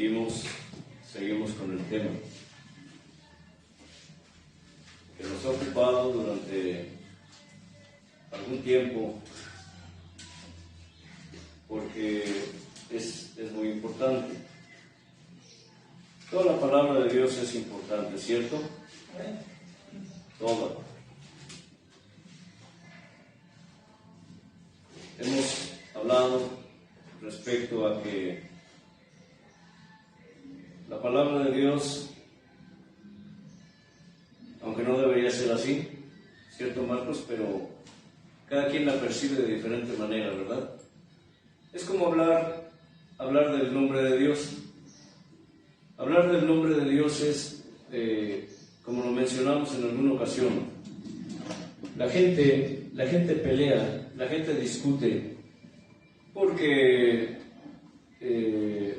Seguimos con el tema que nos ha ocupado durante algún tiempo, porque es muy importante. Toda la palabra de Dios es importante, ¿cierto? Toda. Hemos hablado respecto a que la palabra de Dios, aunque no debería ser así, ¿cierto, Marcos? Pero cada quien la percibe de diferente manera, ¿verdad? Es como hablar del nombre de Dios. Hablar del nombre de Dios es, como lo mencionamos en alguna ocasión, la gente pelea, la gente discute, porque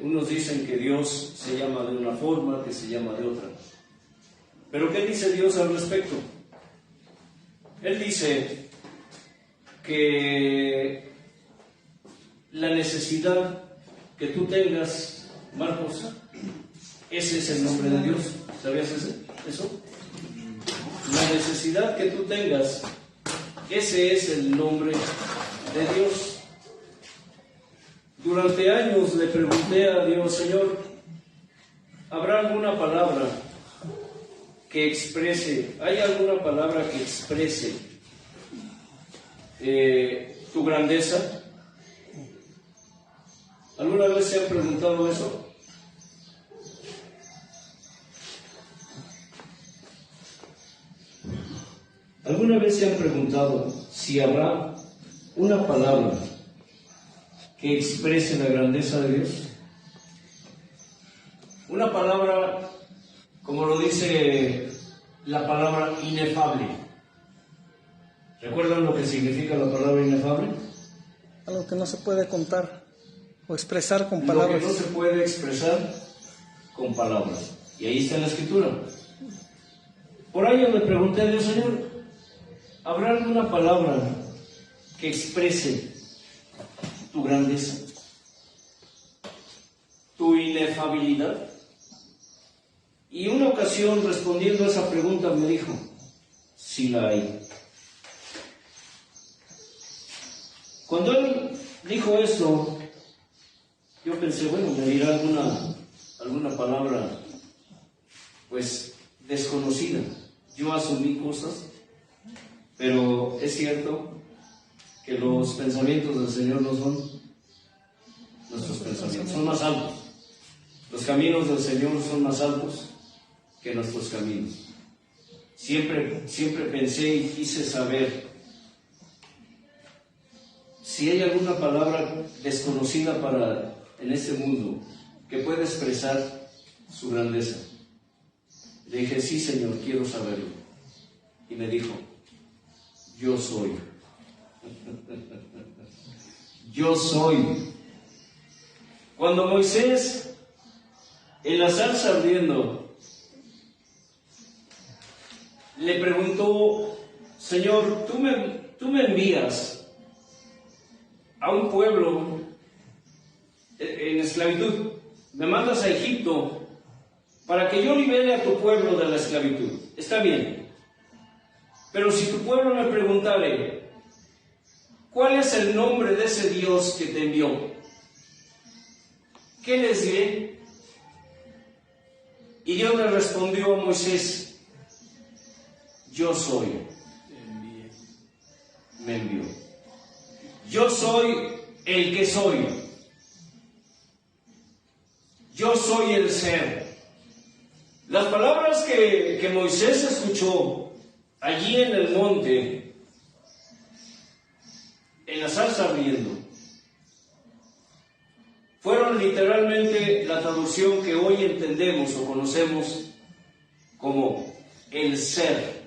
unos dicen que Dios se llama de una forma, que se llama de otra. Pero ¿qué dice Dios al respecto? Él dice que la necesidad que tú tengas, Marcos, ese es el nombre de Dios. ¿Sabías eso? La necesidad que tú tengas, ese es el nombre de Dios. Durante años le pregunté a Dios, Señor, ¿habrá alguna palabra que exprese, hay alguna palabra que exprese tu grandeza? ¿Alguna vez se han preguntado eso? ¿Alguna vez se han preguntado si habrá una palabra que exprese la grandeza de Dios? Una palabra, como lo dice la palabra inefable. ¿Recuerdan lo que significa la palabra inefable? Algo que no se puede contar o expresar con palabras. Lo que no se puede expresar con palabras. Y ahí está en la Escritura. Por ahí yo le pregunté a Dios, Señor, ¿habrá alguna palabra que exprese tu grandeza, tu inefabilidad? Y una ocasión, respondiendo a esa pregunta, me dijo, sí la hay. Cuando él dijo eso, yo pensé, bueno, me dirá alguna palabra, pues, desconocida. Yo asumí cosas, pero es cierto que los pensamientos del Señor no son nuestros pensamientos, son más altos. Los caminos del Señor son más altos que nuestros caminos. Siempre pensé y quise saber si hay alguna palabra desconocida en este mundo que pueda expresar su grandeza. Le dije, sí, Señor, quiero saberlo. Y me dijo, yo soy. Yo soy. Cuando Moisés, en la zarza ardiendo, le preguntó, Señor, tú me envías a un pueblo en esclavitud, me mandas a Egipto para que yo libere a tu pueblo de la esclavitud. Está bien, pero si tu pueblo me preguntare, ¿cuál es el nombre de ese Dios que te envió? ¿Qué les diré? Y Dios le respondió a Moisés, yo soy. Me envió. Yo soy el que soy. Yo soy el ser. Las palabras que Moisés escuchó allí en el monte, en la zarza ardiendo, fueron literalmente la traducción que hoy entendemos o conocemos como el ser,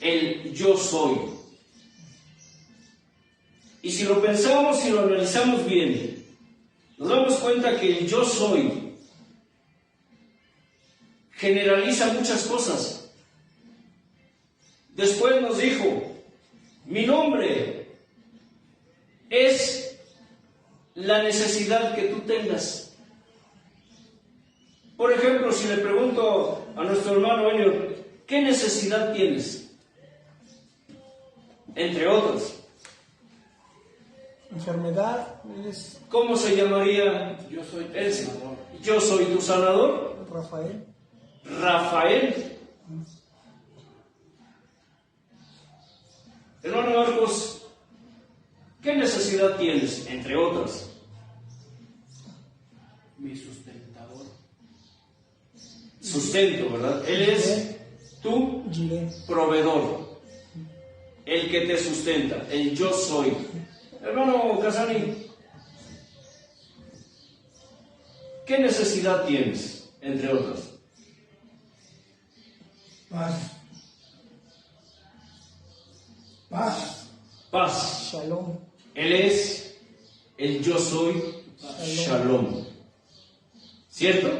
el yo soy. Y si lo pensamos y lo analizamos bien, nos damos cuenta que el yo soy generaliza muchas cosas. Después nos dijo, mi nombre es la necesidad que tú tengas. Por ejemplo, si le pregunto a nuestro hermano Enio, ¿qué necesidad tienes? Entre otras. Enfermedad es ¿Cómo se llamaría? Yo soy tu sanador. Yo soy tu sanador. Rafael. Rafael. Hermano Marcos, ¿qué necesidad tienes? Entre otras. Mi sustentador. Sustento, ¿verdad? Él es tu Jireh. proveedor, el que te sustenta, el yo soy. Hermano Casani, ¿qué necesidad tienes? Entre otras. Paz. Paz. Paz. Shalom. Él es el yo soy. Shalom. ¿Cierto?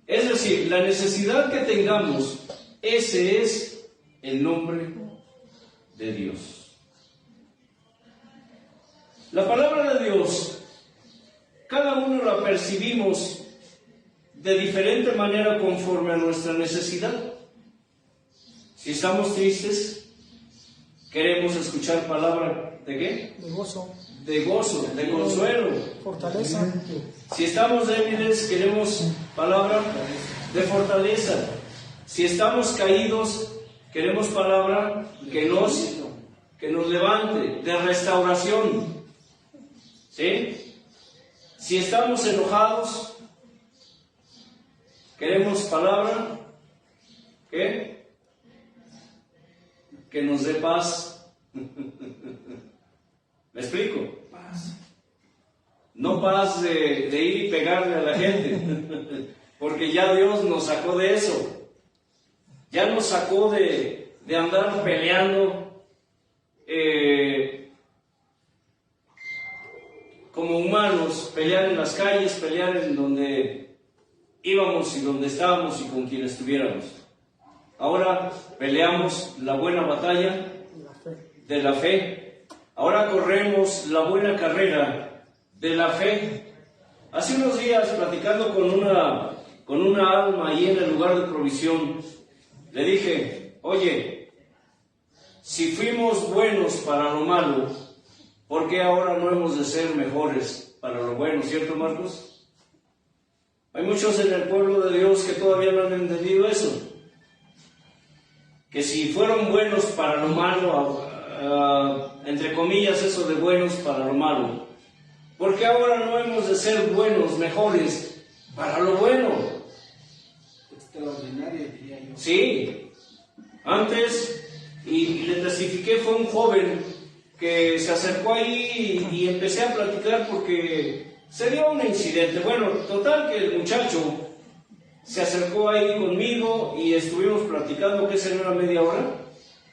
Es decir, la necesidad que tengamos, ese es el nombre de Dios. La palabra de Dios, cada uno la percibimos de diferente manera conforme a nuestra necesidad. Si estamos tristes, queremos escuchar palabra ¿de qué? De gozo. De gozo, de consuelo. Fortaleza. Si estamos débiles, queremos palabra de fortaleza. Si estamos caídos, queremos palabra que nos levante, de restauración. ¿Sí? Si estamos enojados, queremos palabra ¿qué? Que nos dé paz. ¿Me explico? Paz. No paz de ir y pegarle a la gente, porque ya Dios nos sacó de eso. Ya nos sacó de andar peleando como humanos, pelear en las calles, pelear en donde íbamos y donde estábamos y con quien estuviéramos. Ahora peleamos la buena batalla de la fe. Ahora corremos la buena carrera de la fe. Hace unos días, platicando con una alma ahí en el lugar de provisión, le dije, oye, si fuimos buenos para lo malo, ¿por qué ahora no hemos de ser mejores para lo bueno? ¿Cierto, Marcos? Hay muchos en el pueblo de Dios que todavía no han entendido eso. Que si fueron buenos para lo malo, entre comillas eso de buenos para lo malo, ¿por qué ahora no hemos de ser buenos, mejores para lo bueno? Extraordinario, diría yo. Sí, antes, y le testifiqué, fue un joven que se acercó ahí y empecé a platicar porque se dio un incidente. Bueno, total que el muchacho se acercó ahí conmigo y estuvimos platicando, ¿qué será, una media hora?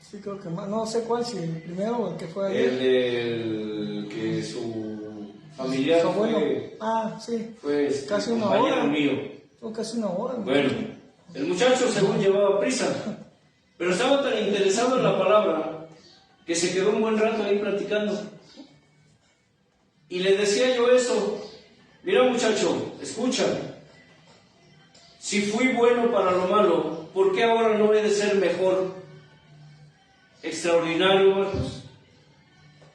Sí, creo que más. No sé cuál, si el primero o el que fue ayer. El que su familiar Su abuelo. fue, Sí. fue Casi una compañero hora. mío. Fue casi una hora. ¿no? Bueno, el muchacho según llevaba prisa, pero estaba tan interesado en la palabra que se quedó un buen rato ahí platicando. Y le decía yo eso, mira muchacho, escucha, si fui bueno para lo malo, ¿por qué ahora no he de ser mejor? Extraordinario, Marcos,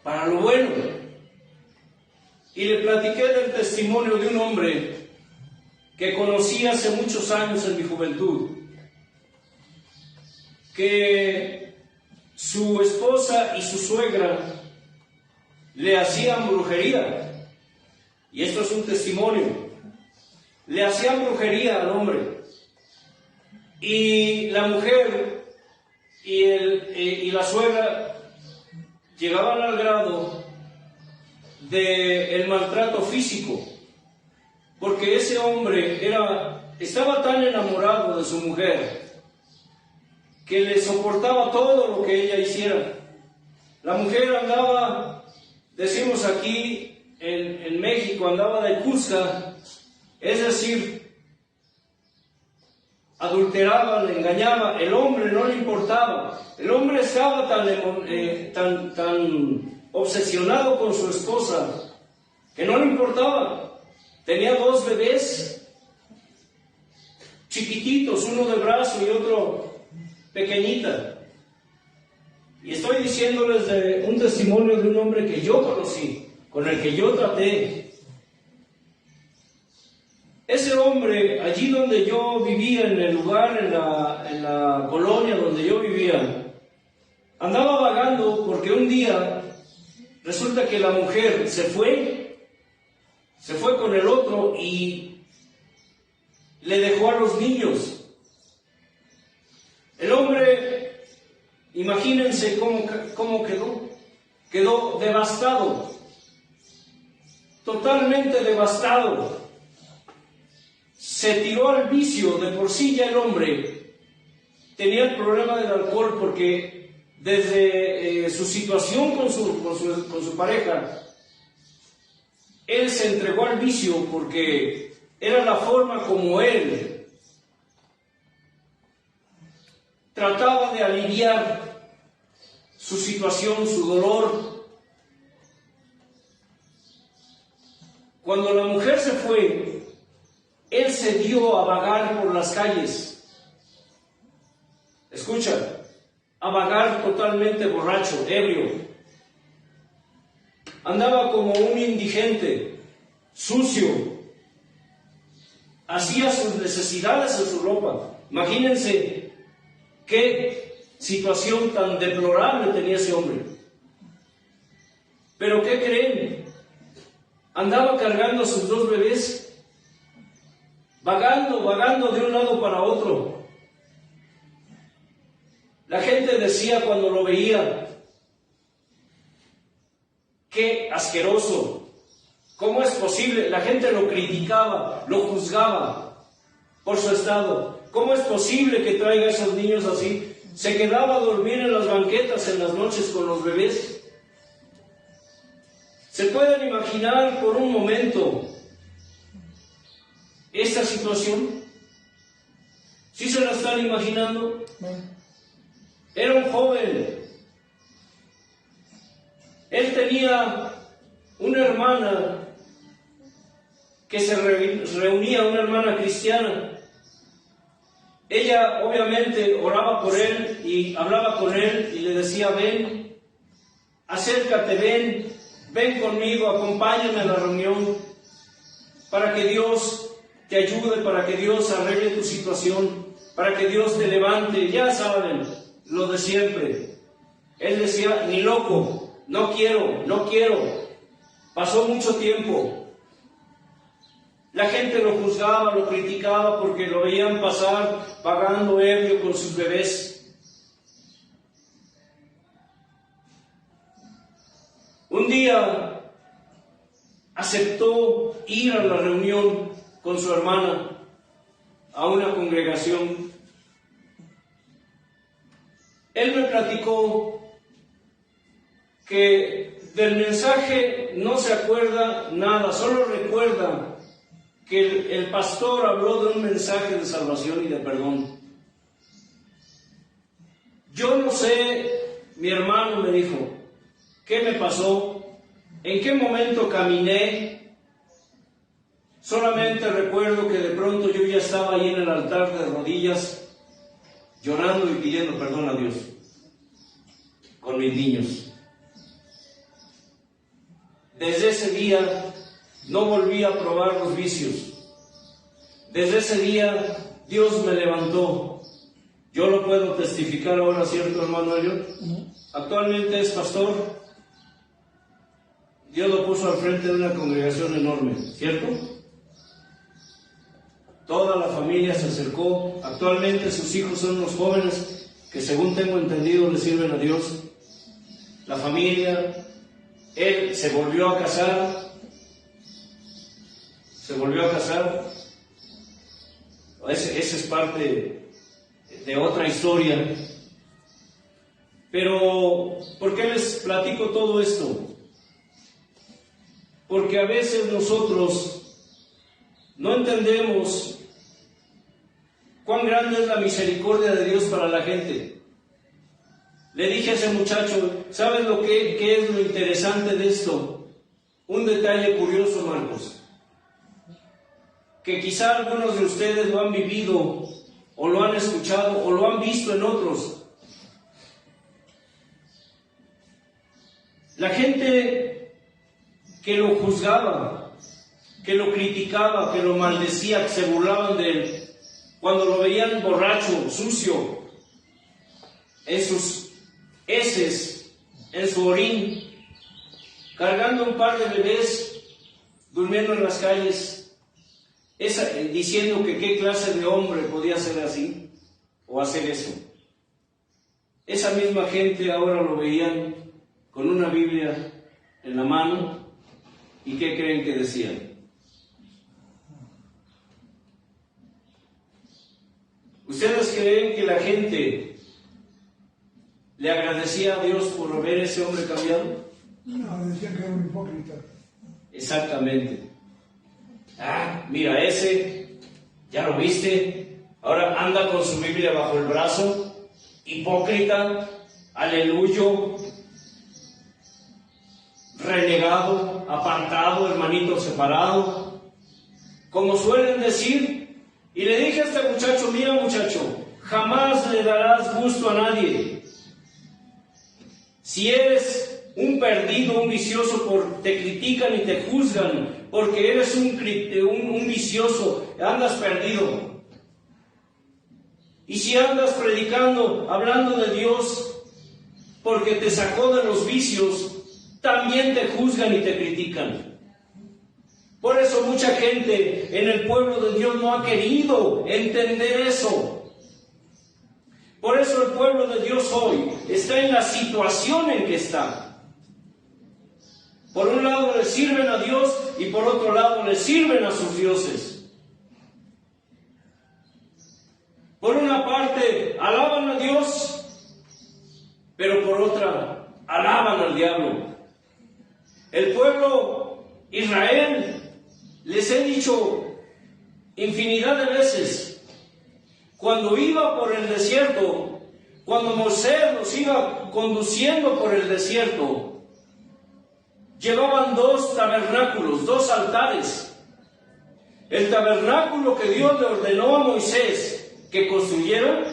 para lo bueno. Y le platiqué del testimonio de un hombre que conocí hace muchos años en mi juventud, que su esposa y su suegra le hacían brujería, y esto es un testimonio, le hacían brujería al hombre, y la mujer y la suegra llegaban al grado del maltrato físico, porque ese hombre estaba tan enamorado de su mujer que le soportaba todo lo que ella hiciera. La mujer andaba, decimos aquí en México, andaba de cusca, es decir, adulteraba, le engañaba. El hombre no le importaba. El hombre estaba tan obsesionado con su esposa que no le importaba. Tenía 2 bebés chiquititos, uno de brazo y otro pequeñita. Y estoy diciéndoles de un testimonio de un hombre que yo conocí, con el que yo traté. Ese hombre, allí donde yo vivía, en el lugar, en la colonia donde yo vivía, andaba vagando porque un día resulta que la mujer se fue con el otro y le dejó a los niños. El hombre, imagínense cómo quedó devastado, totalmente devastado. Se tiró al vicio. De por sí ya el hombre tenía el problema del alcohol porque desde su situación con su pareja, él se entregó al vicio porque era la forma como él trataba de aliviar su situación, su dolor. Cuando la mujer se fue, él se dio a vagar por las calles. Escucha, a vagar totalmente borracho, ebrio. Andaba como un indigente, sucio. Hacía sus necesidades en su ropa. Imagínense qué situación tan deplorable tenía ese hombre. Pero ¿qué creen? Andaba cargando a sus 2 bebés. Vagando de un lado para otro. La gente decía cuando lo veía, qué asqueroso, ¿cómo es posible? La gente lo criticaba, lo juzgaba por su estado. ¿Cómo es posible que traiga a esos niños así? Se quedaba a dormir en las banquetas en las noches con los bebés. ¿Se pueden imaginar por un momento esta situación? ¿Sí se la están imaginando? Era un joven. Él tenía una hermana que se reunía, una hermana cristiana. Ella obviamente oraba por él y hablaba con él y le decía: ven, acércate, ven conmigo, acompáñame a la reunión para que Dios te ayude, para que Dios arregle tu situación, para que Dios te levante. Ya saben, lo de siempre. Él decía: ni loco, no quiero. Pasó mucho tiempo. La gente lo juzgaba, lo criticaba porque lo veían pasar vagando ebrio con sus bebés. Un día aceptó ir a la reunión con su hermana a una congregación. Él me platicó que del mensaje no se acuerda nada, solo recuerda que el pastor habló de un mensaje de salvación y de perdón. Yo no sé, mi hermano me dijo, ¿qué me pasó? ¿En qué momento caminé? Solamente recuerdo que de pronto yo ya estaba ahí en el altar de rodillas, llorando y pidiendo perdón a Dios, con mis niños. Desde ese día no volví a probar los vicios. Desde ese día Dios me levantó. Yo lo puedo testificar ahora, ¿cierto, hermano Elliot? Actualmente es pastor. Dios lo puso al frente de una congregación enorme, ¿cierto? Toda la familia se acercó. Actualmente sus hijos son unos jóvenes que, según tengo entendido, le sirven a Dios. La familia, él se volvió a casar. Ese es parte de otra historia. Pero, ¿por qué les platico todo esto? Porque a veces nosotros no entendemos cuán grande es la misericordia de Dios para la gente. Le dije a ese muchacho, ¿sabes qué es lo interesante de esto? Un detalle curioso, Marcos. que quizá algunos de ustedes lo han vivido, o lo han escuchado, o lo han visto en otros. La gente que lo juzgaba, que lo criticaba, que lo maldecía, que se burlaban de él, cuando lo veían borracho, sucio, en sus heces, en su orín, cargando un par de bebés, durmiendo en las calles, diciendo que qué clase de hombre podía ser así o hacer eso. Esa misma gente ahora lo veían con una Biblia en la mano, ¿y qué creen que decían? ¿Ustedes creen que la gente le agradecía a Dios por ver ese hombre cambiado? No, decían que era un hipócrita. Exactamente. Ah, mira ese, ya lo viste, ahora anda con su Biblia bajo el brazo, hipócrita, aleluyo, renegado, apartado, hermanito separado, como suelen decir. Y le dije a este muchacho, mira muchacho, jamás le darás gusto a nadie. Si eres un perdido, un vicioso, te critican y te juzgan porque eres un vicioso, andas perdido. Y si andas predicando, hablando de Dios, porque te sacó de los vicios, también te juzgan y te critican. Por eso mucha gente en el pueblo de Dios no ha querido entender eso. Por eso el pueblo de Dios hoy está en la situación en que está. Por un lado le sirven a Dios y por otro lado le sirven a sus dioses. Por una parte alaban a Dios, pero por otra alaban al diablo. El pueblo Israel, les he dicho infinidad de veces, cuando iba por el desierto, cuando Moisés los iba conduciendo por el desierto, llevaban 2 tabernáculos, 2 altares. El tabernáculo que Dios le ordenó a Moisés que construyera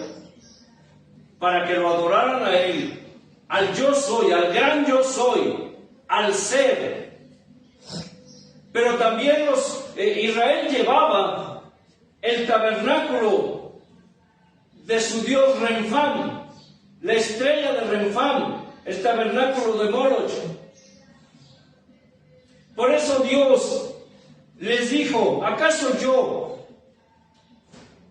para que lo adoraran a él, al yo soy, al gran yo soy, al ser. Pero también Israel llevaba el tabernáculo de su dios Renfán, la estrella de Renfán, el tabernáculo de Moloch. Por eso Dios les dijo, ¿acaso yo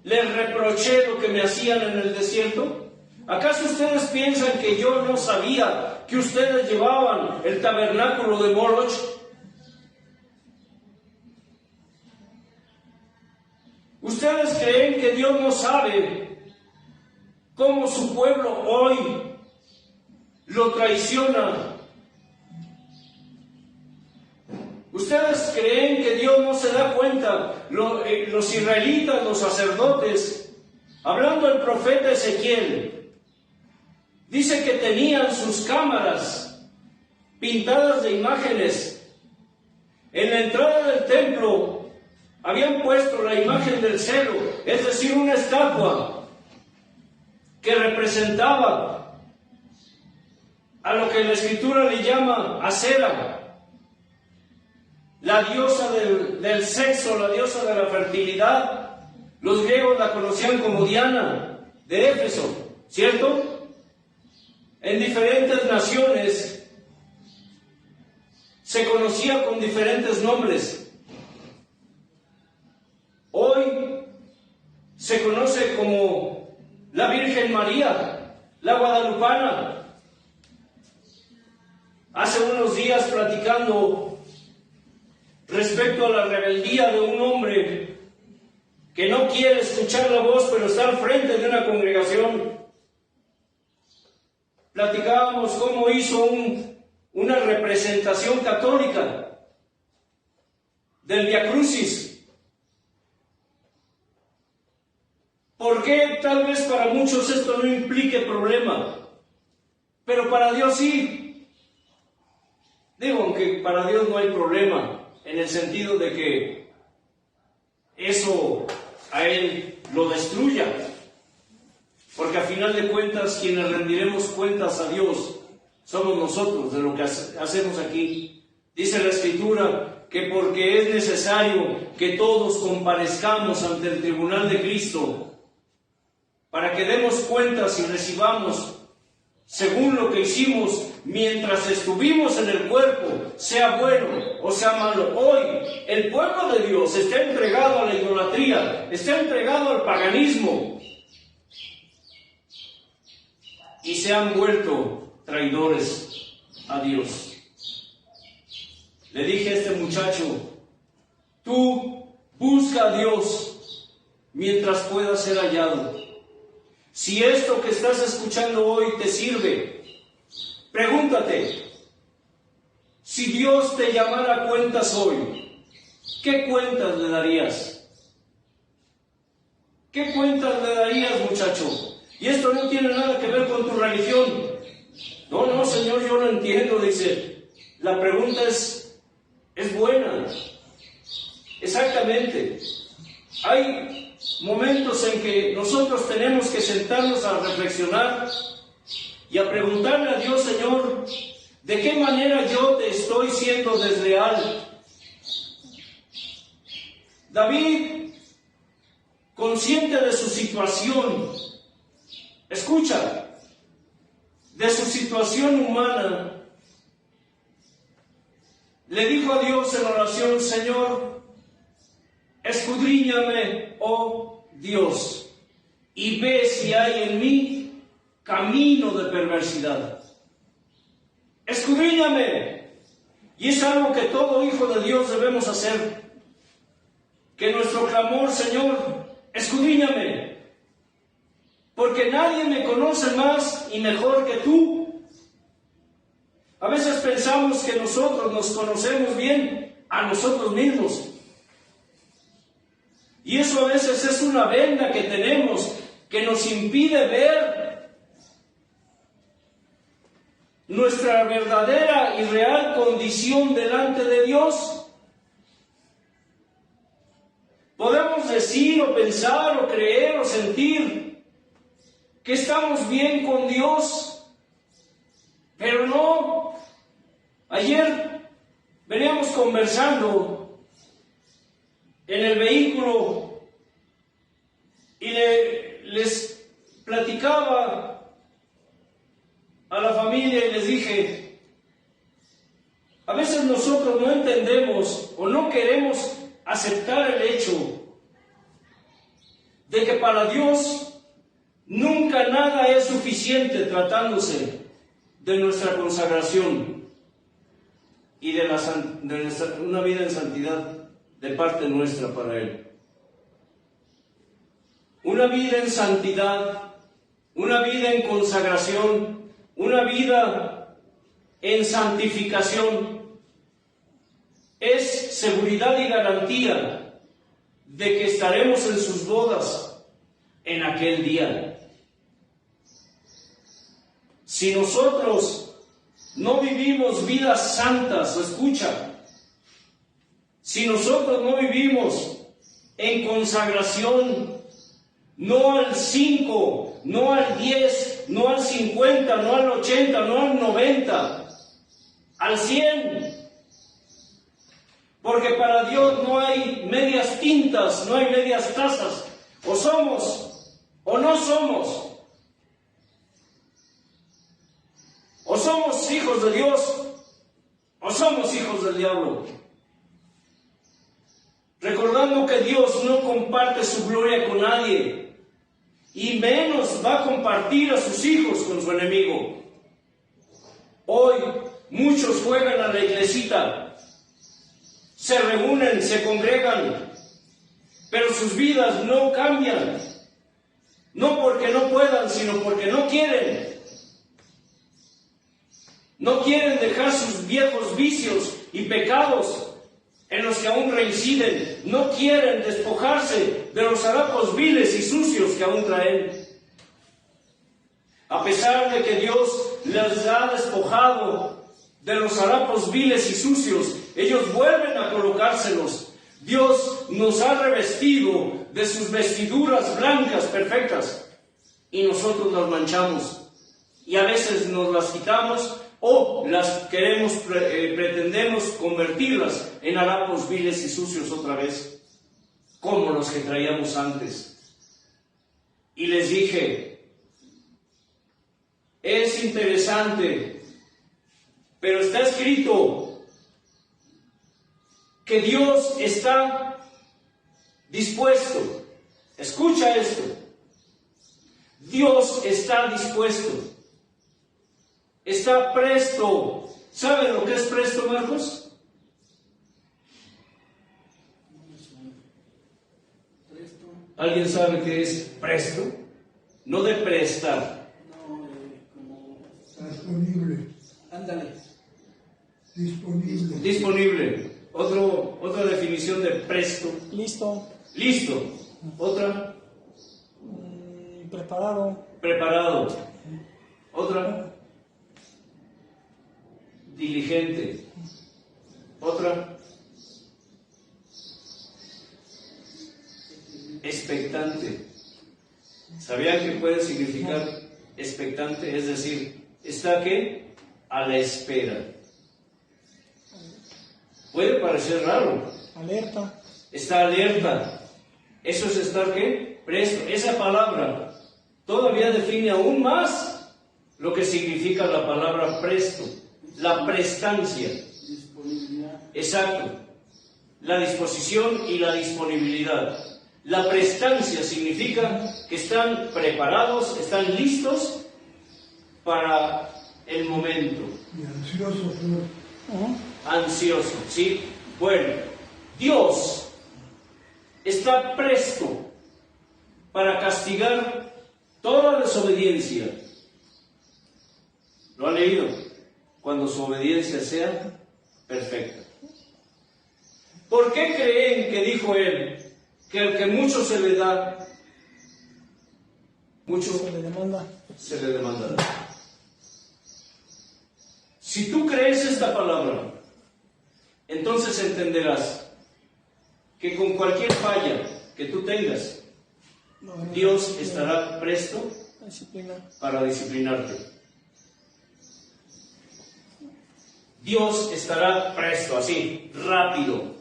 les reproché lo que me hacían en el desierto? ¿Acaso ustedes piensan que yo no sabía que ustedes llevaban el tabernáculo de Moloch? ¿Ustedes creen que Dios no sabe cómo su pueblo hoy lo traiciona? ¿Ustedes creen que Dios no se da cuenta? Los israelitas, los sacerdotes, hablando el profeta Ezequiel, dice que tenían sus cámaras pintadas de imágenes. En la entrada del templo habían puesto la imagen del celo, es decir, una estatua que representaba a lo que la Escritura le llama Acera, la diosa del sexo, la diosa de la fertilidad. Los griegos la conocían como Diana de Éfeso, ¿cierto? En diferentes naciones se conocía con diferentes nombres. Hoy se conoce como la Virgen María, la Guadalupana. Hace unos días, platicando respecto a la rebeldía de un hombre que no quiere escuchar la voz, pero está al frente de una congregación, platicábamos cómo hizo una representación católica del Via Crucis. ¿Por qué tal vez para muchos esto no implique problema? Pero para Dios sí. Digo, aunque para Dios no hay problema, en el sentido de que eso a él lo destruya. Porque a final de cuentas, quienes rendiremos cuentas a Dios somos nosotros de lo que hacemos aquí. Dice la Escritura que porque es necesario que todos comparezcamos ante el tribunal de Cristo para que demos cuentas y recibamos según lo que hicimos mientras estuvimos en el cuerpo, sea bueno o sea malo. Hoy el pueblo de Dios está entregado a la idolatría, está entregado al paganismo y se han vuelto traidores a Dios. Le dije a este muchacho, tú busca a Dios mientras pueda ser hallado. Si esto que estás escuchando hoy te sirve, pregúntate, si Dios te llamara a cuentas hoy, ¿qué cuentas le darías? ¿Qué cuentas le darías, muchacho? Y esto no tiene nada que ver con tu religión. No, Señor, yo lo entiendo, dice. La pregunta es buena. Exactamente. Hay momentos en que nosotros tenemos que sentarnos a reflexionar y a preguntarle a Dios, Señor, ¿de qué manera yo te estoy siendo desleal? David, consciente de su situación, escucha, de su situación humana, le dijo a Dios en oración, Señor, escudriñame, oh Dios, y ve si hay en mí camino de perversidad. Escudriñame. Y es algo que todo hijo de Dios debemos hacer. Que nuestro clamor, Señor, escudriñame. Porque nadie me conoce más y mejor que tú. A veces pensamos que nosotros nos conocemos bien a nosotros mismos. Y eso a veces es una venda que tenemos que nos impide ver nuestra verdadera y real condición delante de Dios. Podemos decir o pensar o creer o sentir que estamos bien con Dios, pero no. Ayer veníamos conversando en el vehículo y les platicaba a la familia y les dije, a veces nosotros no entendemos o no queremos aceptar el hecho de que para Dios nunca nada es suficiente tratándose de nuestra consagración y de una vida en santidad de parte nuestra para Él. Una vida en santidad, una vida en consagración, una vida en santificación es seguridad y garantía de que estaremos en sus bodas en aquel día. Si nosotros no vivimos vidas santas, escucha, si nosotros no vivimos en consagración, no al 5, no al 10, no al 50, no al 80, no al 90, al 100, porque para Dios no hay medias tintas, no hay medias tazas, o somos o no somos, o somos hijos de Dios o somos hijos del diablo. Recordando que Dios no comparte su gloria con nadie, y menos va a compartir a sus hijos con su enemigo. Hoy muchos juegan a la iglesita, se reúnen, se congregan, pero sus vidas no cambian, no porque no puedan, sino porque no quieren. No quieren dejar sus viejos vicios y pecados en los que aún reinciden, no quieren despojarse de los harapos viles y sucios que aún traen. A pesar de que Dios les ha despojado de los harapos viles y sucios, ellos vuelven a colocárselos, Dios nos ha revestido de sus vestiduras blancas perfectas y nosotros las manchamos y a veces nos las quitamos o las queremos, pretendemos convertirlas en harapos viles y sucios otra vez, como los que traíamos antes. Y les dije, es interesante, pero está escrito que Dios está dispuesto. Escucha esto. Dios está dispuesto. Está presto. ¿Saben lo que es presto, Marcos? Presto. ¿Alguien sabe qué es presto? No de prestar. No, como. Está disponible. Ándale. Disponible. Disponible. Otra definición de presto. Listo. Listo. Otra. Preparado. Preparado. Otra. Diligente. Otra. Expectante. ¿Sabían que puede significar expectante? Es decir, ¿está qué? A la espera. Puede parecer raro. Alerta. Está alerta. Eso es estar ¿qué? Presto. Esa palabra todavía define aún más lo que significa la palabra presto. La prestancia. Disponibilidad. Exacto. La disposición y la disponibilidad. La prestancia significa que están preparados, están listos para el momento. Y ansioso por Ansioso, ¿sí? Bueno, Dios está presto para castigar toda desobediencia. ¿Lo han leído? Cuando su obediencia sea perfecta. ¿Por qué creen que dijo él que al que mucho se le da, mucho Se le demanda. se le demandará? Si tú crees esta palabra, entonces entenderás que con cualquier falla que tú tengas, Dios estará presto Disciplina. para disciplinarte. Dios estará presto, así, rápido,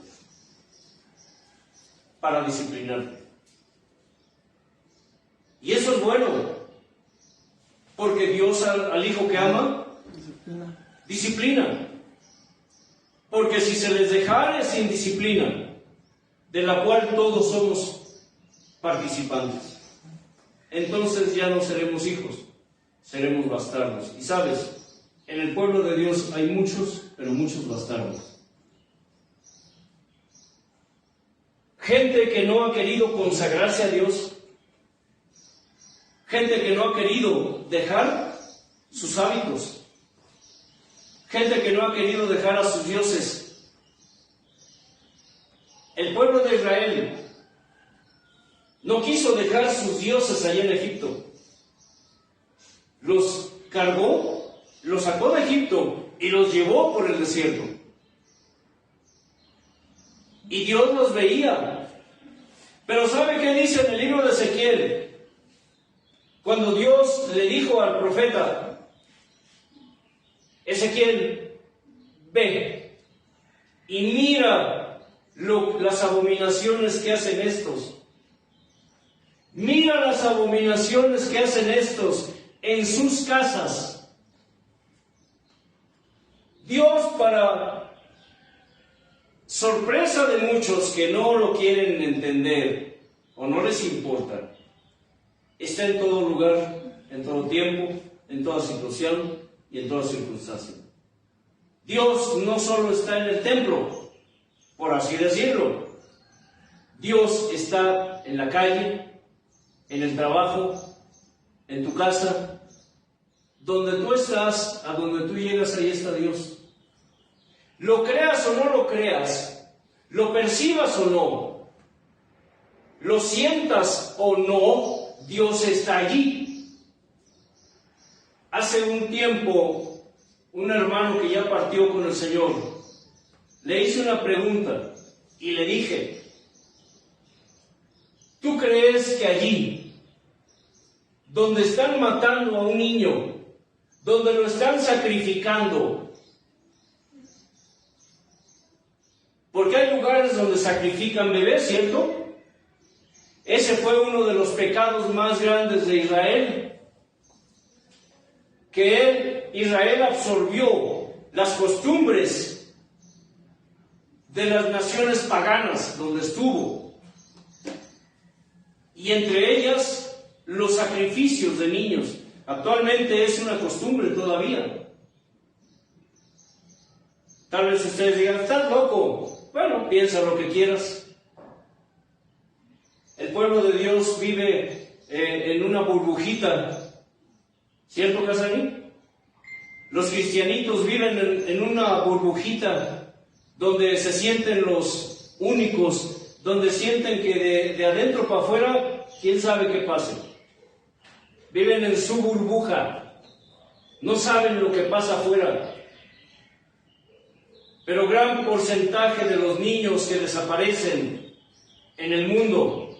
para disciplinarte. Y eso es bueno, porque Dios al hijo que ama, disciplina. Porque si se les dejare sin disciplina, de la cual todos somos participantes, entonces ya no seremos hijos, seremos bastardos. Y sabes, en el pueblo de Dios hay muchos, pero muchos bastardos. Gente que no ha querido consagrarse a Dios, gente que no ha querido dejar sus hábitos, gente que no ha querido dejar a sus dioses. El pueblo de Israel no quiso dejar sus dioses allá en Egipto. Los cargó, los sacó de Egipto y los llevó por el desierto. Y Dios los veía. Pero ¿sabe qué dice en el libro de Ezequiel? Cuando Dios le dijo al profeta, Ezequiel, ve y mira las abominaciones que hacen estos. Mira las abominaciones que hacen estos en sus casas. Dios, para sorpresa de muchos que no lo quieren entender o no les importa, está en todo lugar, en todo tiempo, en toda situación y en toda circunstancia. Dios no solo está en el templo, por así decirlo. Dios está en la calle, en el trabajo, en tu casa. Donde tú estás, a donde tú llegas, ahí está Dios. Lo creas o no lo creas, lo percibas o no, lo sientas o no, Dios está allí. Hace un tiempo, un hermano que ya partió con el Señor, le hice una pregunta y le dije, ¿tú crees que allí, donde están matando a un niño, donde lo están sacrificando, porque hay lugares donde sacrifican bebés, ¿cierto? Ese fue uno de los pecados más grandes de Israel, que Israel absorbió las costumbres de las naciones paganas donde estuvo, y entre ellas los sacrificios de niños. Actualmente es una costumbre todavía. Tal vez ustedes digan, ¿estás loco? Bueno, piensa lo que quieras. El pueblo de Dios vive en una burbujita, ¿cierto, Casarín? Los cristianitos viven en una burbujita donde se sienten los únicos, donde sienten que de adentro para afuera, quién sabe qué pase. Viven en su burbuja, no saben lo que pasa afuera. Pero gran porcentaje de los niños que desaparecen en el mundo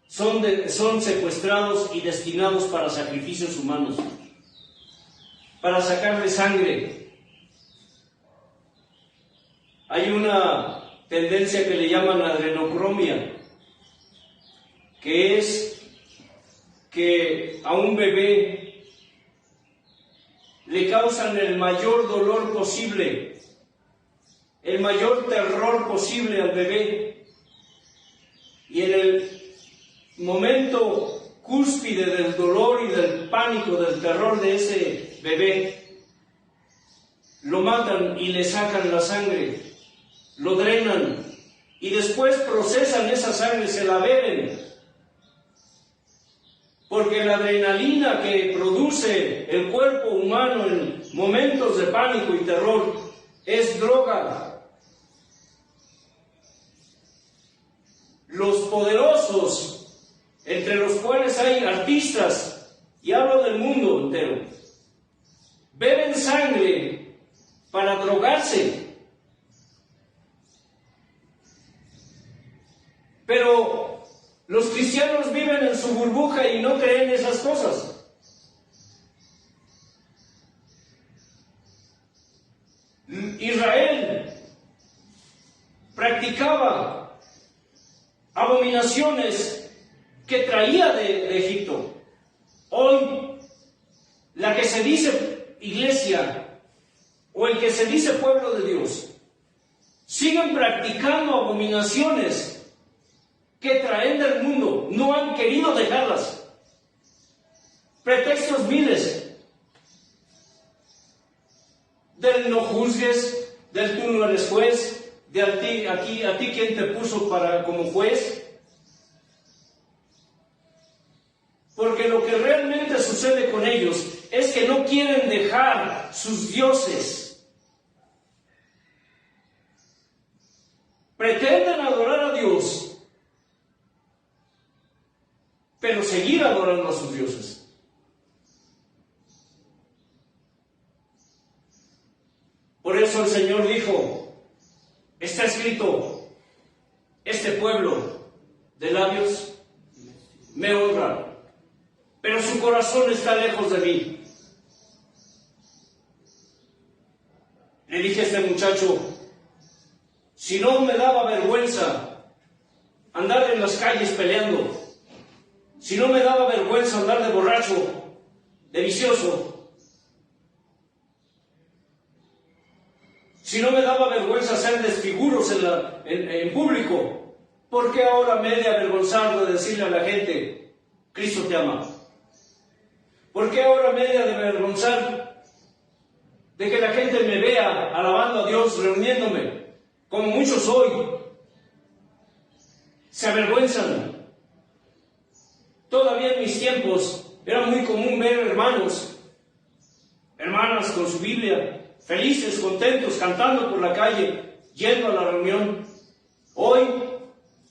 son secuestrados y destinados para sacrificios humanos, para sacarle sangre. Hay una tendencia que le llaman adrenocromia, que es que a un bebé le causan el mayor dolor posible, el mayor terror posible al bebé, y en el momento cúspide del dolor y del pánico, del terror de ese bebé, lo matan y le sacan la sangre, lo drenan y después procesan esa sangre, se la beben. Porque la adrenalina que produce el cuerpo humano en momentos de pánico y terror es droga. Los poderosos, entre los cuales hay artistas, y hablo del mundo entero, beben sangre para drogarse. Pero los cristianos viven en su burbuja y no creen esas cosas. Israel practicaba abominaciones que traía de Egipto. Hoy, la que se dice iglesia o el que se dice pueblo de Dios, siguen practicando abominaciones que traen del mundo, no han querido dejarlas. Pretextos miles, del no juzgues, del tú no eres juez, de a ti quién te puso como juez. Porque lo que realmente sucede con ellos es que no quieren dejar sus dioses. Pretenden adorar a Dios, pero seguir adorando a sus dioses. Por eso el Señor dijo, está escrito, este pueblo de labios me honra, pero su corazón está lejos de mí. Le dije a este muchacho, si no me daba vergüenza andar en las calles peleando, si no me daba vergüenza andar de borracho, de vicioso, si no me daba vergüenza hacer desfiguros en público, ¿por qué ahora me he de avergonzar de decirle a la gente, Cristo te ama? ¿Por qué ahora me he de avergonzar de que la gente me vea alabando a Dios, reuniéndome, como muchos hoy se avergüenzan? Todavía en mis tiempos era muy común ver hermanas con su Biblia, felices, contentos, cantando por la calle, yendo a la reunión. Hoy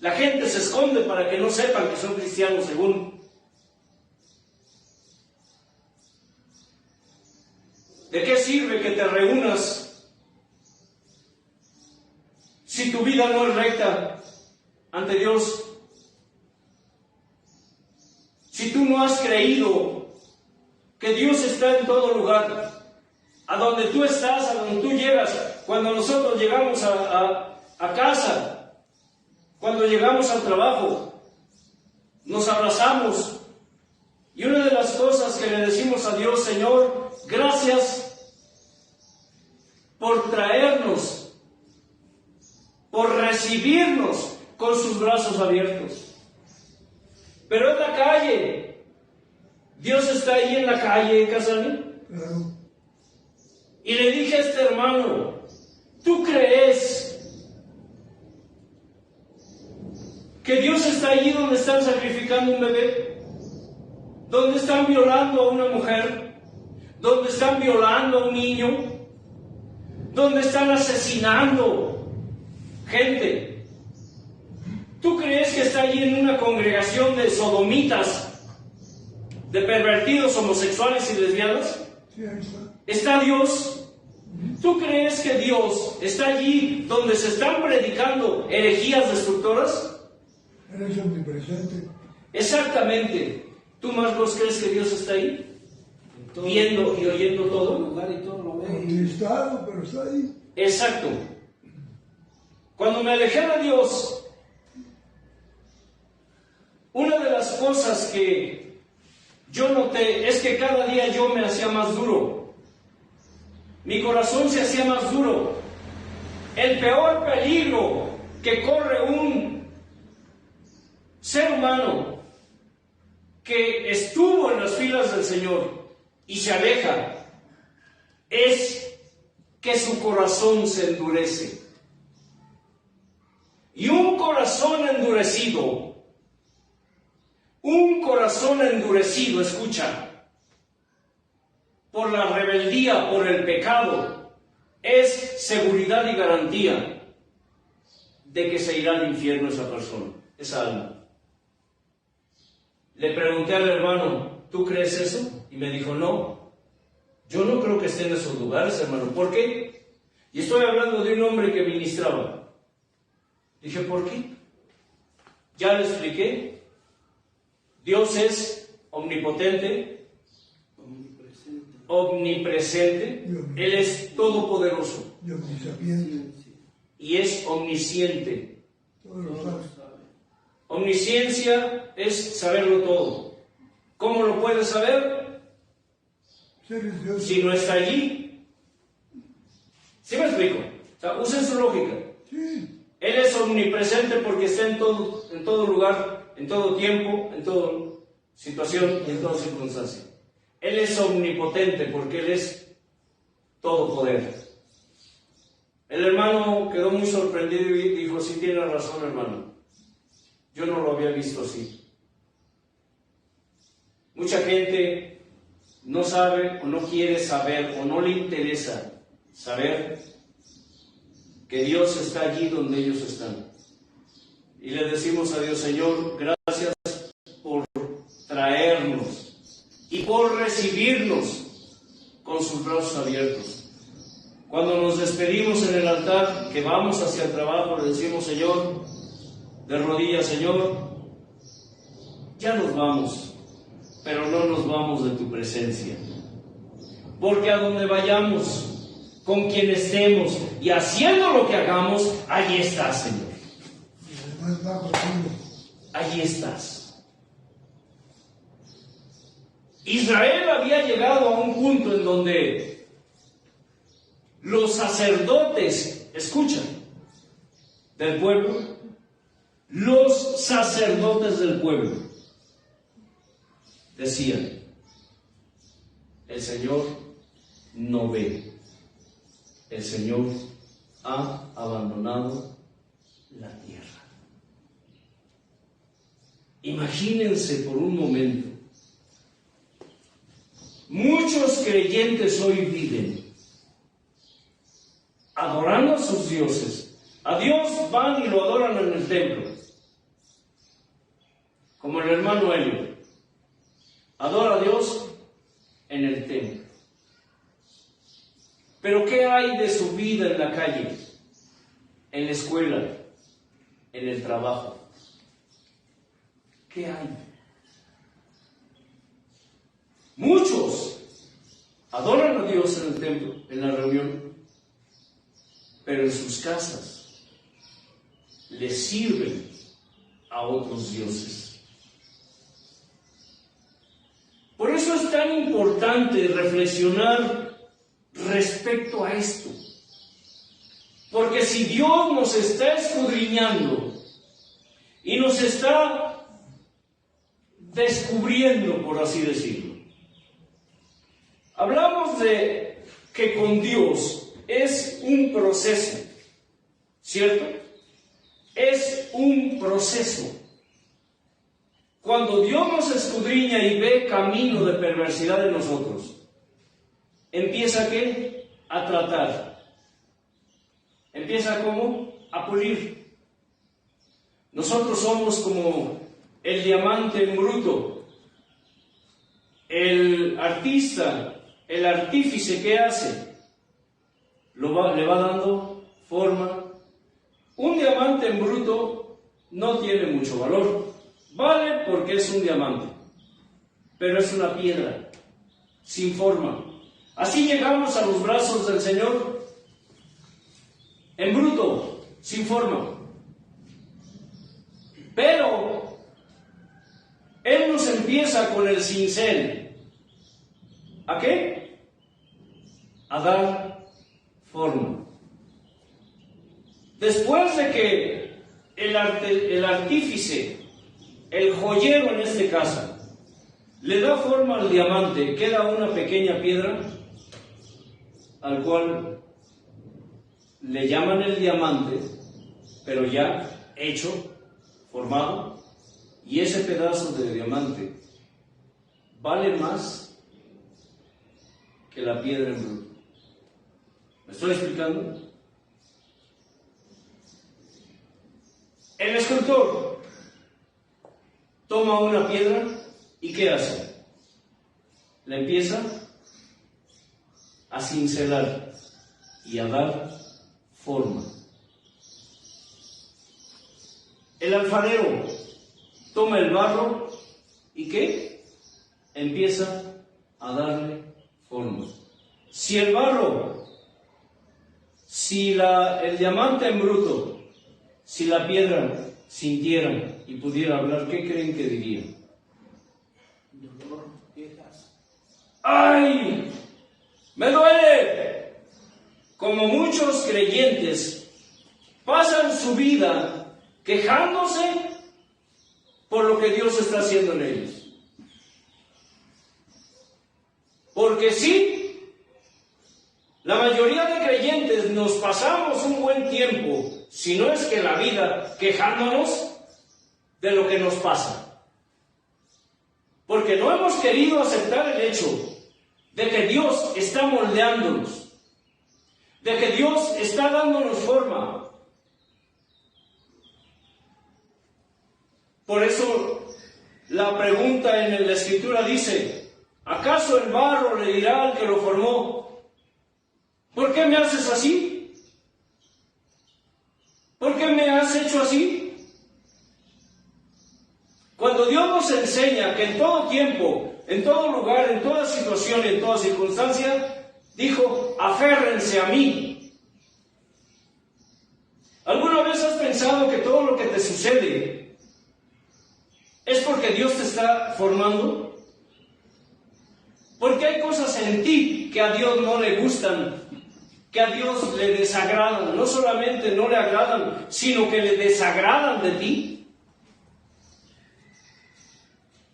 la gente se esconde para que no sepan que son cristianos según. ¿De qué sirve que te reúnas si tu vida no es recta ante Dios, si tú no has creído que Dios está en todo lugar, a donde tú estás, a donde tú llegas, cuando nosotros llegamos a casa, cuando llegamos al trabajo, nos abrazamos, y una de las cosas que le decimos a Dios: Señor, gracias por traernos, por recibirnos con sus brazos abiertos. Pero en la calle, Dios está ahí en la calle, Casani. Claro. Y le dije a este hermano: ¿tú crees que Dios está allí donde están sacrificando un bebé? ¿Donde están violando a una mujer? ¿Donde están violando a un niño? ¿Donde están asesinando gente? ¿Tú crees que está allí en una congregación de sodomitas, de pervertidos homosexuales y lesbianas? Sí, ahí está. ¿Está Dios? ¿Tú crees que Dios está allí donde se están predicando herejías destructoras? Eres omnipresente. Exactamente. ¿Tú, Marcos, crees que Dios está ahí? Viendo y oyendo todo. lugar y todo lo ve. Conquistado, pero está ahí. Exacto. Cuando me alejé de Dios, una de las cosas que yo noté es que cada día yo me hacía más duro. Mi corazón se hacía más duro. El peor peligro que corre un ser humano que estuvo en las filas del Señor y se aleja es que su corazón se endurece. Y un corazón endurecido, escucha, por la rebeldía, por el pecado, es seguridad y garantía de que se irá al infierno esa persona, esa alma. Le pregunté al hermano: ¿tú crees eso? Y me dijo: no, yo no creo que esté en esos lugares, hermano. ¿Por qué? Y estoy hablando de un hombre que ministraba. Dije: ¿por qué? Ya le expliqué. Dios es omnipotente, omnipresente, Él es todopoderoso Y omnisapiente. y es omnisciente. Todo lo sabe. Omnisciencia es saberlo todo. ¿Cómo lo puedes saber? Seres Dios. Si no está allí. ¿Sí me explico? O sea, usen su lógica. Sí. Él es omnipresente porque está en todo lugar, en todo tiempo, en toda situación y en toda circunstancia. Él es omnipotente porque Él es todo poder. El hermano quedó muy sorprendido y dijo: sí, tiene razón, hermano. Yo no lo había visto así. Mucha gente no sabe o no quiere saber o no le interesa saber que Dios está allí donde ellos están. Y le decimos a Dios: Señor, gracias por traernos y por recibirnos con sus brazos abiertos. Cuando nos despedimos en el altar, que vamos hacia el trabajo, le decimos: Señor, de rodillas, Señor, ya nos vamos, pero no nos vamos de tu presencia. Porque a donde vayamos, con quien estemos y haciendo lo que hagamos, allí estás, Señor. Y además va contigo. Allí estás. Israel había llegado a un punto en donde los sacerdotes, escuchan, del pueblo, los sacerdotes del pueblo decían: el Señor no ve, el Señor ha abandonado la tierra. Imagínense por un momento, muchos creyentes hoy viven adorando a sus dioses. A Dios van y lo adoran en el templo, como el hermano Helio adora a Dios en el templo. Pero ¿qué hay de su vida en la calle? en la escuela, en el trabajo. ¿Qué hay? Muchos adoran a Dios en el templo, en la reunión, pero en sus casas le sirven a otros dioses. Por eso es tan importante reflexionar respecto a esto. Porque si Dios nos está escudriñando y nos está descubriendo, por así decirlo, hablamos de que con Dios es un proceso, ¿cierto? Es un proceso. Cuando Dios nos escudriña y ve camino de perversidad en nosotros, empieza ¿qué? A tratar. Empieza ¿cómo? A pulir. Nosotros somos como el diamante en bruto. El artista, el artífice, ¿qué hace? Le va dando forma. Un diamante en bruto no tiene mucho valor. Vale porque es un diamante, pero es una piedra, sin forma. Así llegamos a los brazos del Señor, en bruto, sin forma. Pero Él nos empieza con el cincel. ¿A qué? A dar forma. Después de que el artífice, el joyero en este caso, le da forma al diamante, queda una pequeña piedra, al cual le llaman el diamante, pero ya hecho, formado, y ese pedazo de diamante vale más que la piedra en bruto. ¿Me estoy explicando? El escultor toma una piedra y ¿qué hace? La empieza a cincelar y a dar forma. El alfarero toma el barro y ¿qué? Empieza a darle forma. Si el barro, si el diamante en bruto, si la piedra sintiera y pudiera hablar, ¿qué creen que diría? Dolor, quejas. ¡Ay! ¡Me duele! Como muchos creyentes pasan su vida quejándose por lo que Dios está haciendo en ellos. Porque sí, la mayoría de creyentes nos pasamos un buen tiempo, si no es que la vida, quejándonos de lo que nos pasa. Porque no hemos querido aceptar el hecho de que Dios está moldeándonos, de que Dios está dándonos forma. Por eso la pregunta en la Escritura dice, ¿acaso el barro le dirá al que lo formó, ¿por qué me haces así? ¿Por qué me has hecho así? Cuando Dios nos enseña que en todo tiempo, en todo lugar, en toda situación, en toda circunstancia, dijo, aférrense a mí. ¿Alguna vez has pensado que todo lo que te sucede es porque Dios te está formando? Porque hay cosas en ti que a Dios no le gustan, que a Dios le desagradan. No solamente no le agradan, sino que le desagradan de ti.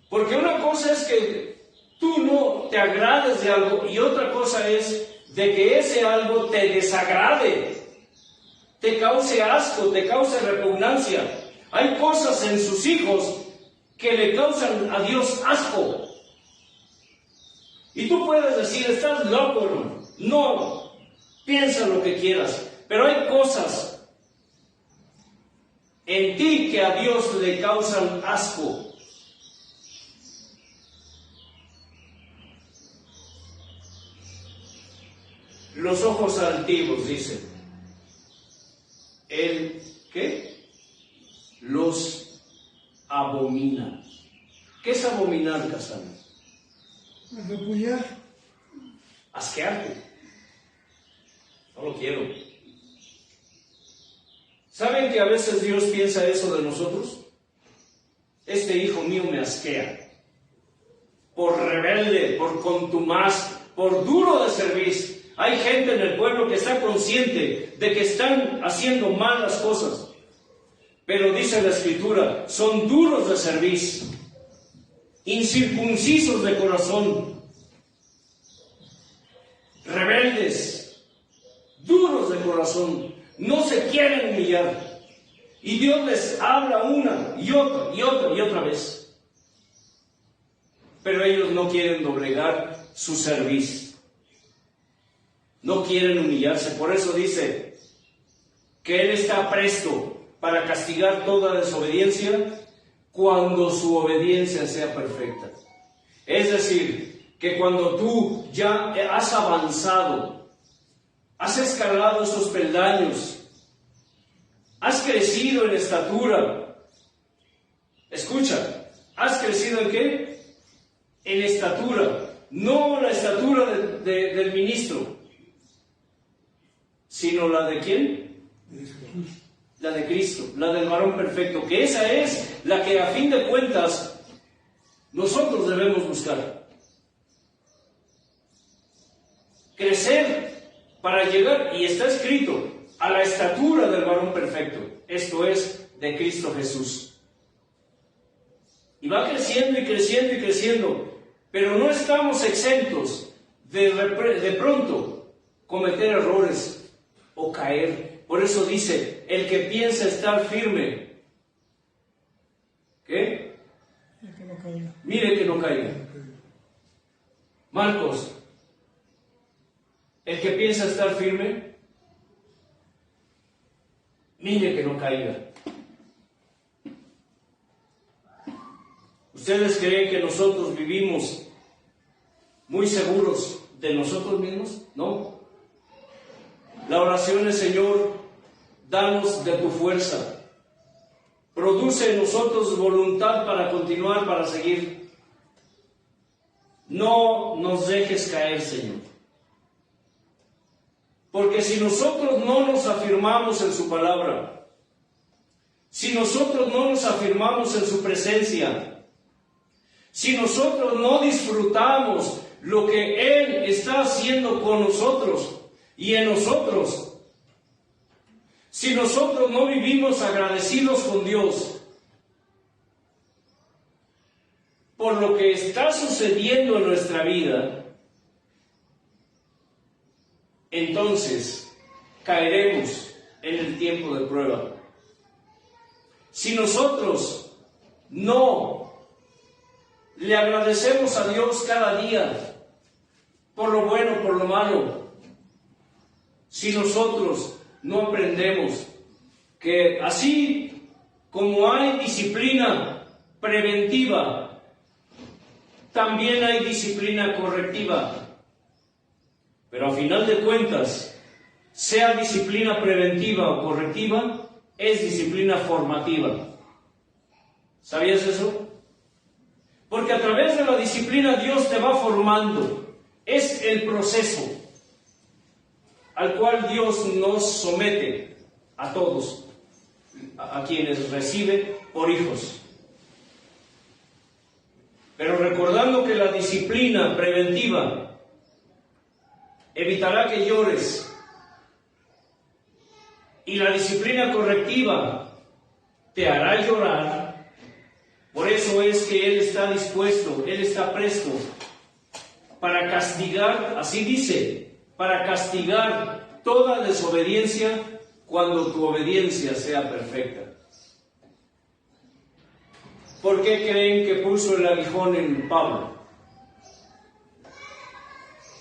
Porque una cosa es que tú no te agrades de algo y otra cosa es de que ese algo te desagrade, te cause asco, te cause repugnancia. Hay cosas en sus hijos que le causan a Dios asco. Y tú puedes decir, estás loco, no, piensa lo que quieras, pero hay cosas en ti que a Dios le causan asco. Los ojos altivos, dice. Él, ¿qué? Los abomina. ¿Qué es abominar, Casano? Repudiar. Asquearte. No lo quiero. ¿Saben que a veces Dios piensa eso de nosotros? Este hijo mío me asquea. Por rebelde, por contumaz, por duro de servir. Hay gente en el pueblo que está consciente de que están haciendo malas cosas. Pero dice la Escritura, son duros de servir, incircuncisos de corazón, rebeldes, duros de corazón, no se quieren humillar. Y Dios les habla una y otra y otra y otra vez. Pero ellos no quieren doblegar su servicio. No quieren humillarse. Por eso dice que Él está presto para castigar toda desobediencia cuando su obediencia sea perfecta. Es decir, que cuando tú ya has avanzado, has escalado esos peldaños, has crecido en estatura. Escucha, ¿has crecido en qué? En estatura. No la estatura del ministro, sino la de ¿quién? La de Cristo, la del varón perfecto, que esa es la que a fin de cuentas nosotros debemos buscar. Crecer para llegar, y está escrito, a la estatura del varón perfecto, esto es, de Cristo Jesús. Y va creciendo y creciendo y creciendo, pero no estamos exentos de pronto cometer errores o caer. Por eso dice, el que piensa estar firme, ¿qué? Que no caiga. Mire que no caiga. Marcos, el que piensa estar firme, mire que no caiga. ¿Ustedes creen que nosotros vivimos muy seguros de nosotros mismos? No. La oración es, Señor, danos de tu fuerza. Produce en nosotros voluntad para continuar, para seguir. No nos dejes caer, Señor. Porque si nosotros no nos afirmamos en su palabra, si nosotros no nos afirmamos en su presencia, si nosotros no disfrutamos lo que Él está haciendo con nosotros y en nosotros, si nosotros no vivimos agradecidos con Dios por lo que está sucediendo en nuestra vida, entonces caeremos en el tiempo de prueba. Si nosotros no le agradecemos a Dios cada día por lo bueno, por lo malo, si nosotros no aprendemos que así como hay disciplina preventiva, también hay disciplina correctiva. Pero a final de cuentas, sea disciplina preventiva o correctiva, es disciplina formativa. ¿Sabías eso? Porque a través de la disciplina Dios te va formando. Es el proceso al cual Dios nos somete a todos, a quienes recibe por hijos. Pero recordando que la disciplina preventiva evitará que llores, y la disciplina correctiva te hará llorar. Por eso es que Él está dispuesto, Él está presto para castigar, así dice, para castigar toda desobediencia cuando tu obediencia sea perfecta. ¿Por qué creen que puso el aguijón en Pablo?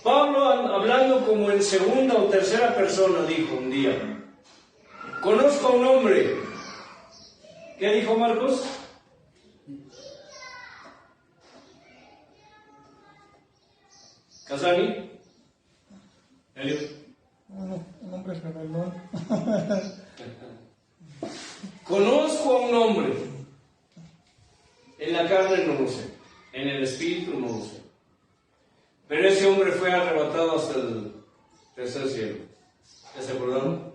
Pablo, hablando como en segunda o tercera persona, dijo un día: conozco a un hombre. ¿Qué dijo Marcos? ¿Casani? ¿Elio? Un hombre rebelón. En la carne no lo sé, en el espíritu no lo sé. Pero ese hombre fue arrebatado hasta el tercer cielo. ¿Ya se acordaron?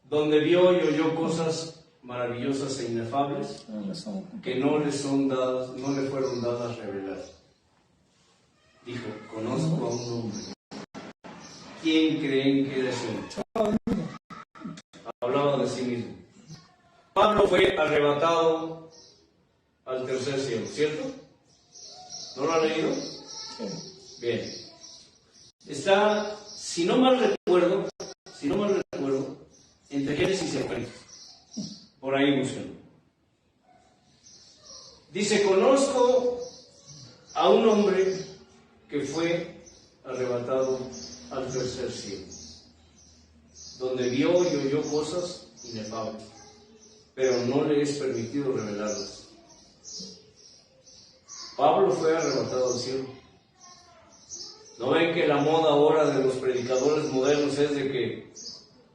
Donde vio y oyó cosas maravillosas e inefables que no le fueron dadas revelar. Dijo, conozco a un hombre. ¿Quién creen que era ese hombre? Hablaba de sí mismo. Pablo fue arrebatado al tercer cielo, ¿cierto? ¿No lo ha leído? Bien. Está, si no mal recuerdo, entre Génesis y Apocalipsis. Por ahí búsquenlo. Dice, conozco a un hombre que fue arrebatado al tercer cielo, donde vio y oyó cosas inefables, pero no le es permitido revelarlas. Pablo fue arrebatado al cielo. ¿No ven que la moda ahora de los predicadores modernos es de que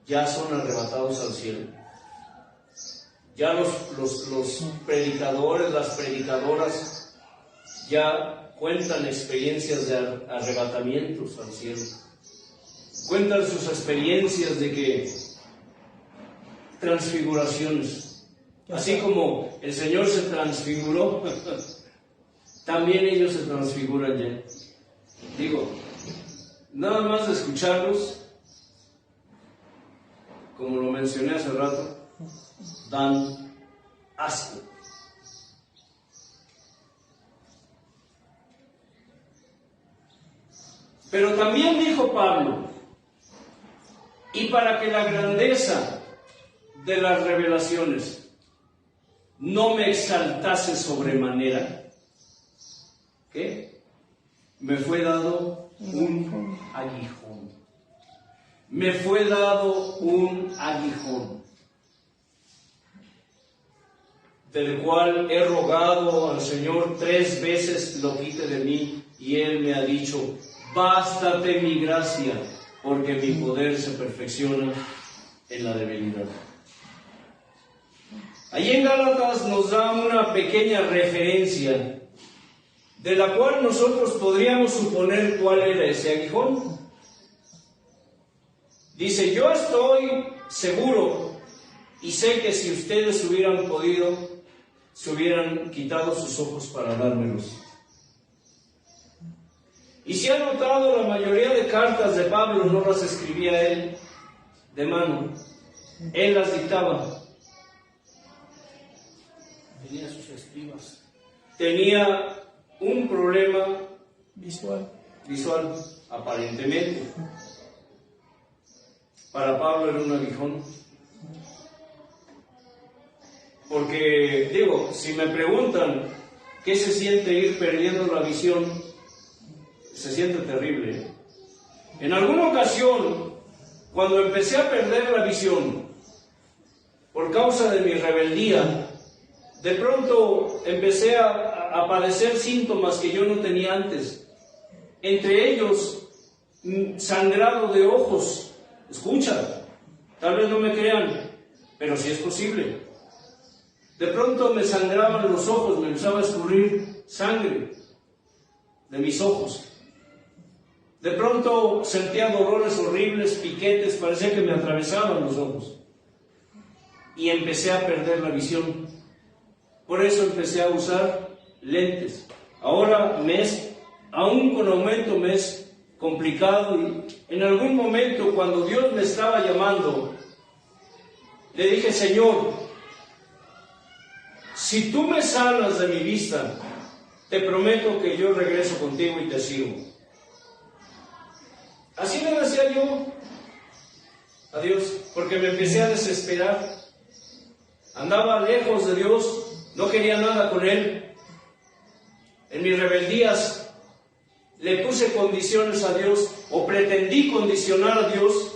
ya son arrebatados al cielo? Ya los predicadores, las predicadoras, ya cuentan experiencias de arrebatamientos al cielo. Cuentan sus experiencias de que transfiguraciones. Así como el Señor se transfiguró, también ellos se transfiguran ya. Digo, nada más de escucharlos, como lo mencioné hace rato, dan asco. Pero también dijo Pablo, y para que la grandeza de las revelaciones no me exaltase sobremanera, ¿qué? Me fue dado un aguijón. Me fue dado un aguijón, del cual he rogado al Señor 3 veces lo quite de mí, y Él me ha dicho, bástate mi gracia, porque mi poder se perfecciona en la debilidad. Allí en Gálatas nos da una pequeña referencia, de la cual nosotros podríamos suponer cuál era ese aguijón. Dice, yo estoy seguro y sé que si ustedes hubieran podido, se hubieran quitado sus ojos para dármelos. Y si han notado, la mayoría de cartas de Pablo no las escribía él de mano, él las dictaba. Tenía sus escribas. Tenía un problema visual, aparentemente. Para Pablo era un aguijón. Porque, digo, si me preguntan qué se siente ir perdiendo la visión, se siente terrible, ¿eh? En alguna ocasión, cuando empecé a perder la visión, por causa de mi rebeldía, de pronto empecé a padecer síntomas que yo no tenía antes. Entre ellos, sangrado de ojos. Escucha, tal vez no me crean, pero sí es posible. De pronto me sangraban los ojos, me empezaba a escurrir sangre de mis ojos. De pronto sentía dolores horribles, piquetes, parecía que me atravesaban los ojos. Y empecé a perder la visión. Por eso empecé a usar lentes. Ahora aún con aumento me es complicado, y en algún momento cuando Dios me estaba llamando, le dije, Señor, si tú me sanas de mi vista, te prometo que yo regreso contigo y te sirvo. Así le decía yo a Dios, porque me empecé a desesperar. Andaba lejos de Dios, no quería nada con Él. En mis rebeldías le puse condiciones a Dios, o pretendí condicionar a Dios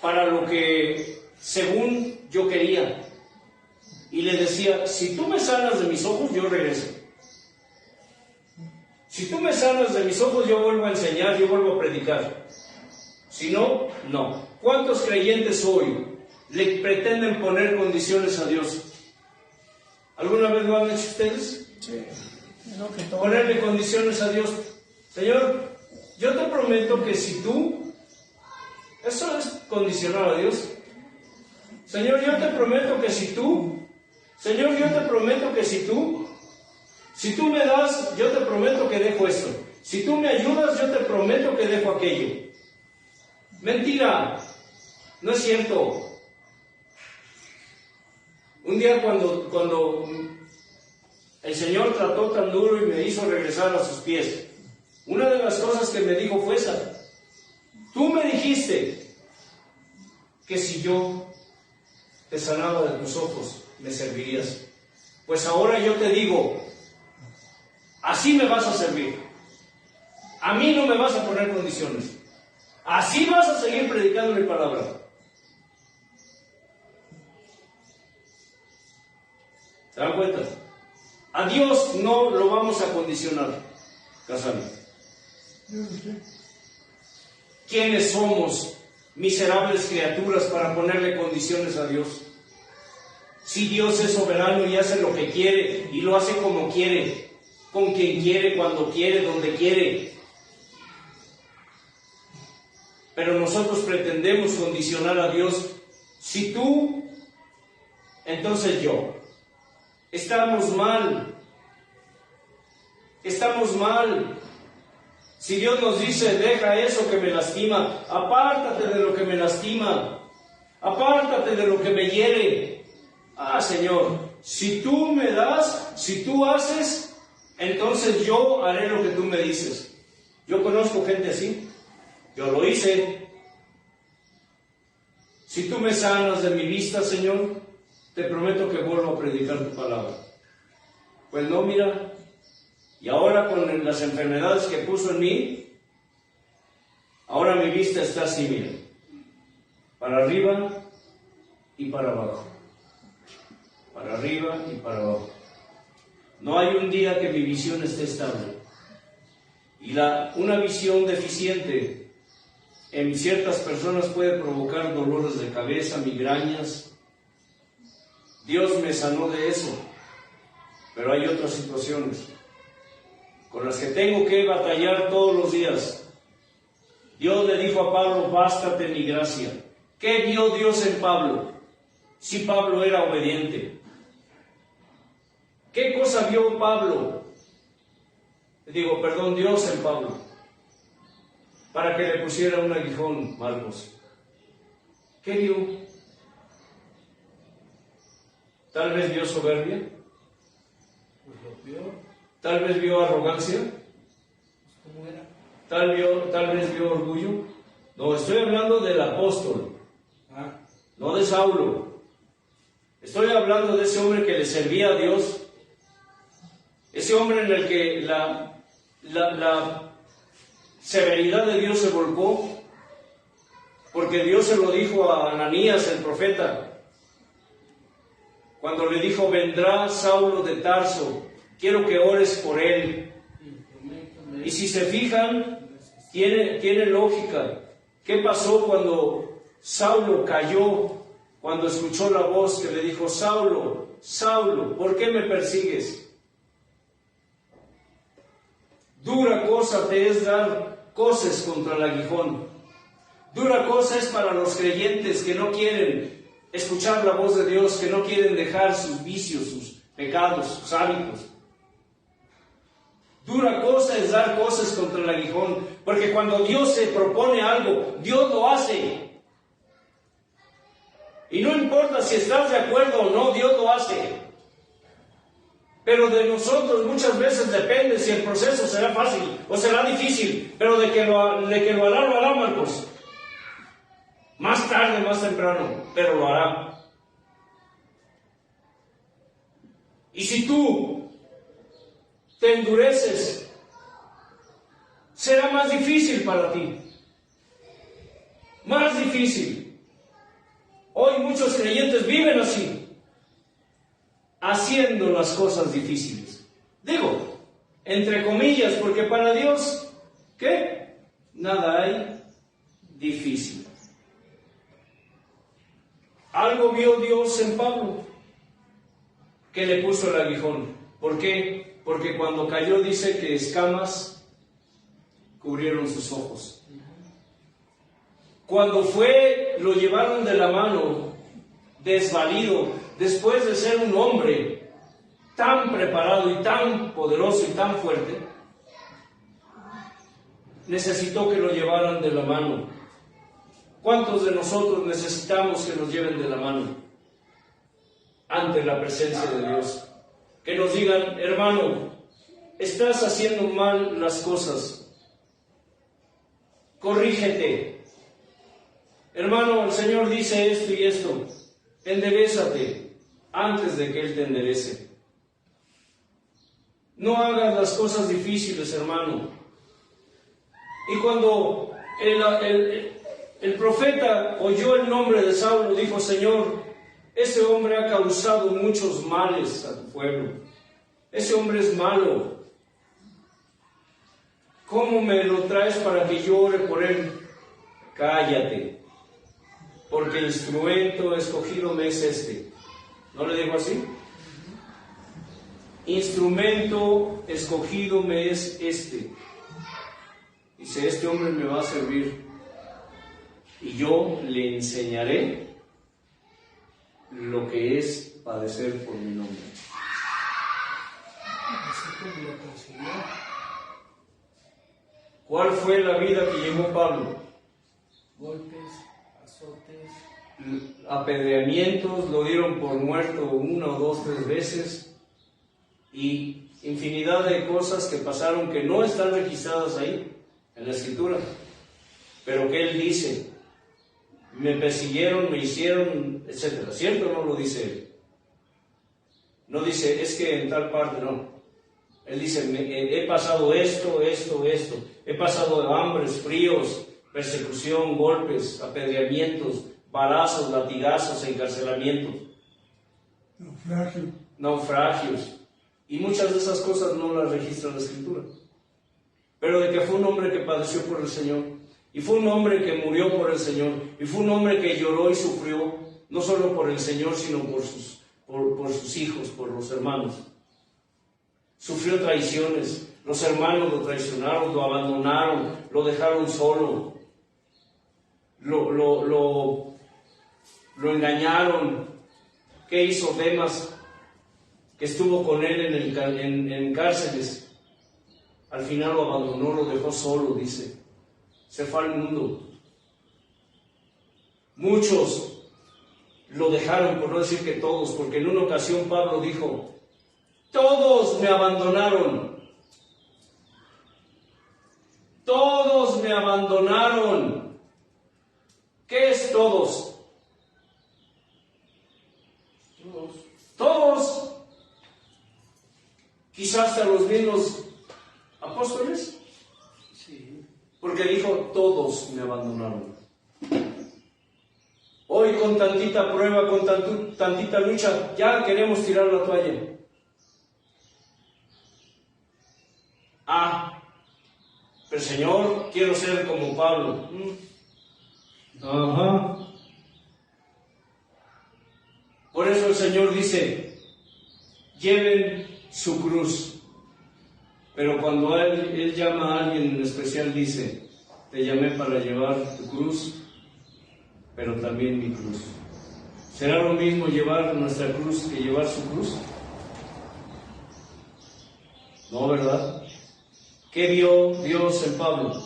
para lo que según yo quería. Y le decía, si tú me sanas de mis ojos, yo regreso. Si tú me sanas de mis ojos, yo vuelvo a enseñar, yo vuelvo a predicar. Si no, no. ¿Cuántos creyentes hoy le pretenden poner condiciones a Dios? ¿Alguna vez lo han hecho ustedes? Sí. No, que todo. Ponerle condiciones a Dios. Señor, yo te prometo que si tú, eso es condicionar a Dios. Señor, yo te prometo que si tú, Señor, yo te prometo que si tú me das, yo te prometo que dejo esto. Si tú me ayudas, yo te prometo que dejo aquello. Mentira, no es cierto. Un día cuando el Señor trató tan duro y me hizo regresar a sus pies, una de las cosas que me dijo fue esa: tú me dijiste que si yo te sanaba de tus ojos, me servirías. Pues ahora yo te digo, así me vas a servir. A mí no me vas a poner condiciones. Así vas a seguir predicando mi palabra. ¿Se dan cuenta? A Dios no lo vamos a condicionar, Casano. ¿Quiénes somos, miserables criaturas, para ponerle condiciones a Dios? Si Dios es soberano y hace lo que quiere, y lo hace como quiere, con quien quiere, cuando quiere, donde quiere. Pero nosotros pretendemos condicionar a Dios. Si tú, entonces yo. Estamos mal. Estamos mal. Si Dios nos dice, deja eso que me lastima, apártate de lo que me lastima, apártate de lo que me hiere. Ah, Señor, si tú me das, si tú haces, entonces yo haré lo que tú me dices. Yo conozco gente así, yo lo hice. Si tú me sanas de mi vista, Señor, te prometo que vuelvo a predicar tu palabra. Pues no, mira, y ahora con las enfermedades que puso en mí, ahora mi vista está así, mira, para arriba y para abajo, para arriba y para abajo. No hay un día que mi visión esté estable. Y una visión deficiente en ciertas personas puede provocar dolores de cabeza, migrañas. Dios me sanó de eso, pero hay otras situaciones con las que tengo que batallar todos los días. Dios le dijo a Pablo, bástate mi gracia. ¿Qué vio Dios en Pablo? Si Pablo era obediente. ¿Qué cosa vio Pablo? Dios en Pablo, para que le pusiera un aguijón, Marcos. ¿Qué vio? Tal vez vio soberbia. Tal vez vio arrogancia. Tal vez vio orgullo. No, estoy hablando del apóstol, no de Saulo. Estoy hablando de ese hombre que le servía a Dios. Ese hombre en el que la severidad de Dios se volcó, porque Dios se lo dijo a Ananías, el profeta, cuando le dijo, vendrá Saulo de Tarso, quiero que ores por él. Y si se fijan, tiene lógica. ¿Qué pasó cuando Saulo cayó, cuando escuchó la voz que le dijo, Saulo, Saulo, ¿por qué me persigues? Dura cosa te es dar coces contra el aguijón. Dura cosa es para los creyentes que no quieren escuchar la voz de Dios, que no quieren dejar sus vicios, sus pecados, sus hábitos. Dura cosa es dar coces contra el aguijón, porque cuando Dios se propone algo, Dios lo hace. Y no importa si estás de acuerdo o no, Dios lo hace. Pero de nosotros muchas veces depende si el proceso será fácil o será difícil, pero de que lo hará, Marcos. Más tarde, más temprano, pero lo hará. Y si tú te endureces, será más difícil para ti. Más difícil. Hoy muchos creyentes viven así, haciendo las cosas difíciles. Digo, entre comillas, porque para Dios, ¿qué? Nada hay difícil. Algo vio Dios en Pablo. que le puso el aguijón. ¿Por qué? Porque cuando cayó dice que escamas cubrieron sus ojos. Cuando lo llevaron de la mano, desvalido, después de ser un hombre tan preparado y tan poderoso y tan fuerte, necesitó que lo llevaran de la mano. ¿Cuántos de nosotros necesitamos que nos lleven de la mano ante la presencia de Dios? Que nos digan, hermano, estás haciendo mal las cosas, corrígete. Hermano, el Señor dice esto y esto, enderézate antes de que Él te enderece. No hagas las cosas difíciles, hermano. Y cuando el profeta oyó el nombre de Saulo, dijo, Señor, ese hombre ha causado muchos males a tu pueblo. Ese hombre es malo. ¿Cómo me lo traes para que yo ore por él? Cállate, porque el instrumento escogido me es este. ¿No le digo así? Instrumento escogido me es este. Dice, este hombre me va a servir y yo le enseñaré lo que es padecer por mi nombre. ¿Cuál fue la vida que llevó Pablo? Golpes, azotes, Apedreamientos, lo dieron por muerto 1, 2, 3 veces y infinidad de cosas que pasaron que no están registradas ahí en la Escritura, pero que él dice, me persiguieron, me hicieron, etc. ¿Cierto o no lo dice él? No dice, es que en tal parte, no. Él dice, he pasado esto, he pasado hambres, fríos, persecución, golpes, apedreamientos, balazos, latigazos, encarcelamientos, naufragios. Y muchas de esas cosas no las registra la Escritura. Pero de que fue un hombre que padeció por el Señor, y fue un hombre que murió por el Señor, y fue un hombre que lloró y sufrió, no solo por el Señor, sino por sus hijos, por los hermanos. Sufrió traiciones, los hermanos lo traicionaron, lo abandonaron, lo dejaron solo, lo engañaron. ¿Qué hizo Demas, que estuvo con él en cárceles? Al final lo abandonó, lo dejó solo, dice. Se fue al mundo. Muchos lo dejaron, por no decir que todos, porque en una ocasión Pablo dijo, todos me abandonaron. Todos me abandonaron. ¿Qué es todos? Todos. Quizás hasta los mismos apóstoles. sí, Porque dijo, todos me abandonaron. Hoy con tantita prueba, con tantita lucha, ya queremos tirar la toalla. Pero Señor, quiero ser como Pablo. Ajá. Por eso el Señor dice, lleven su cruz. Pero cuando Él llama a alguien en especial, dice, te llamé para llevar tu cruz, pero también mi cruz. ¿Será lo mismo llevar nuestra cruz que llevar su cruz? No, ¿verdad? ¿Qué vio Dios en Pablo?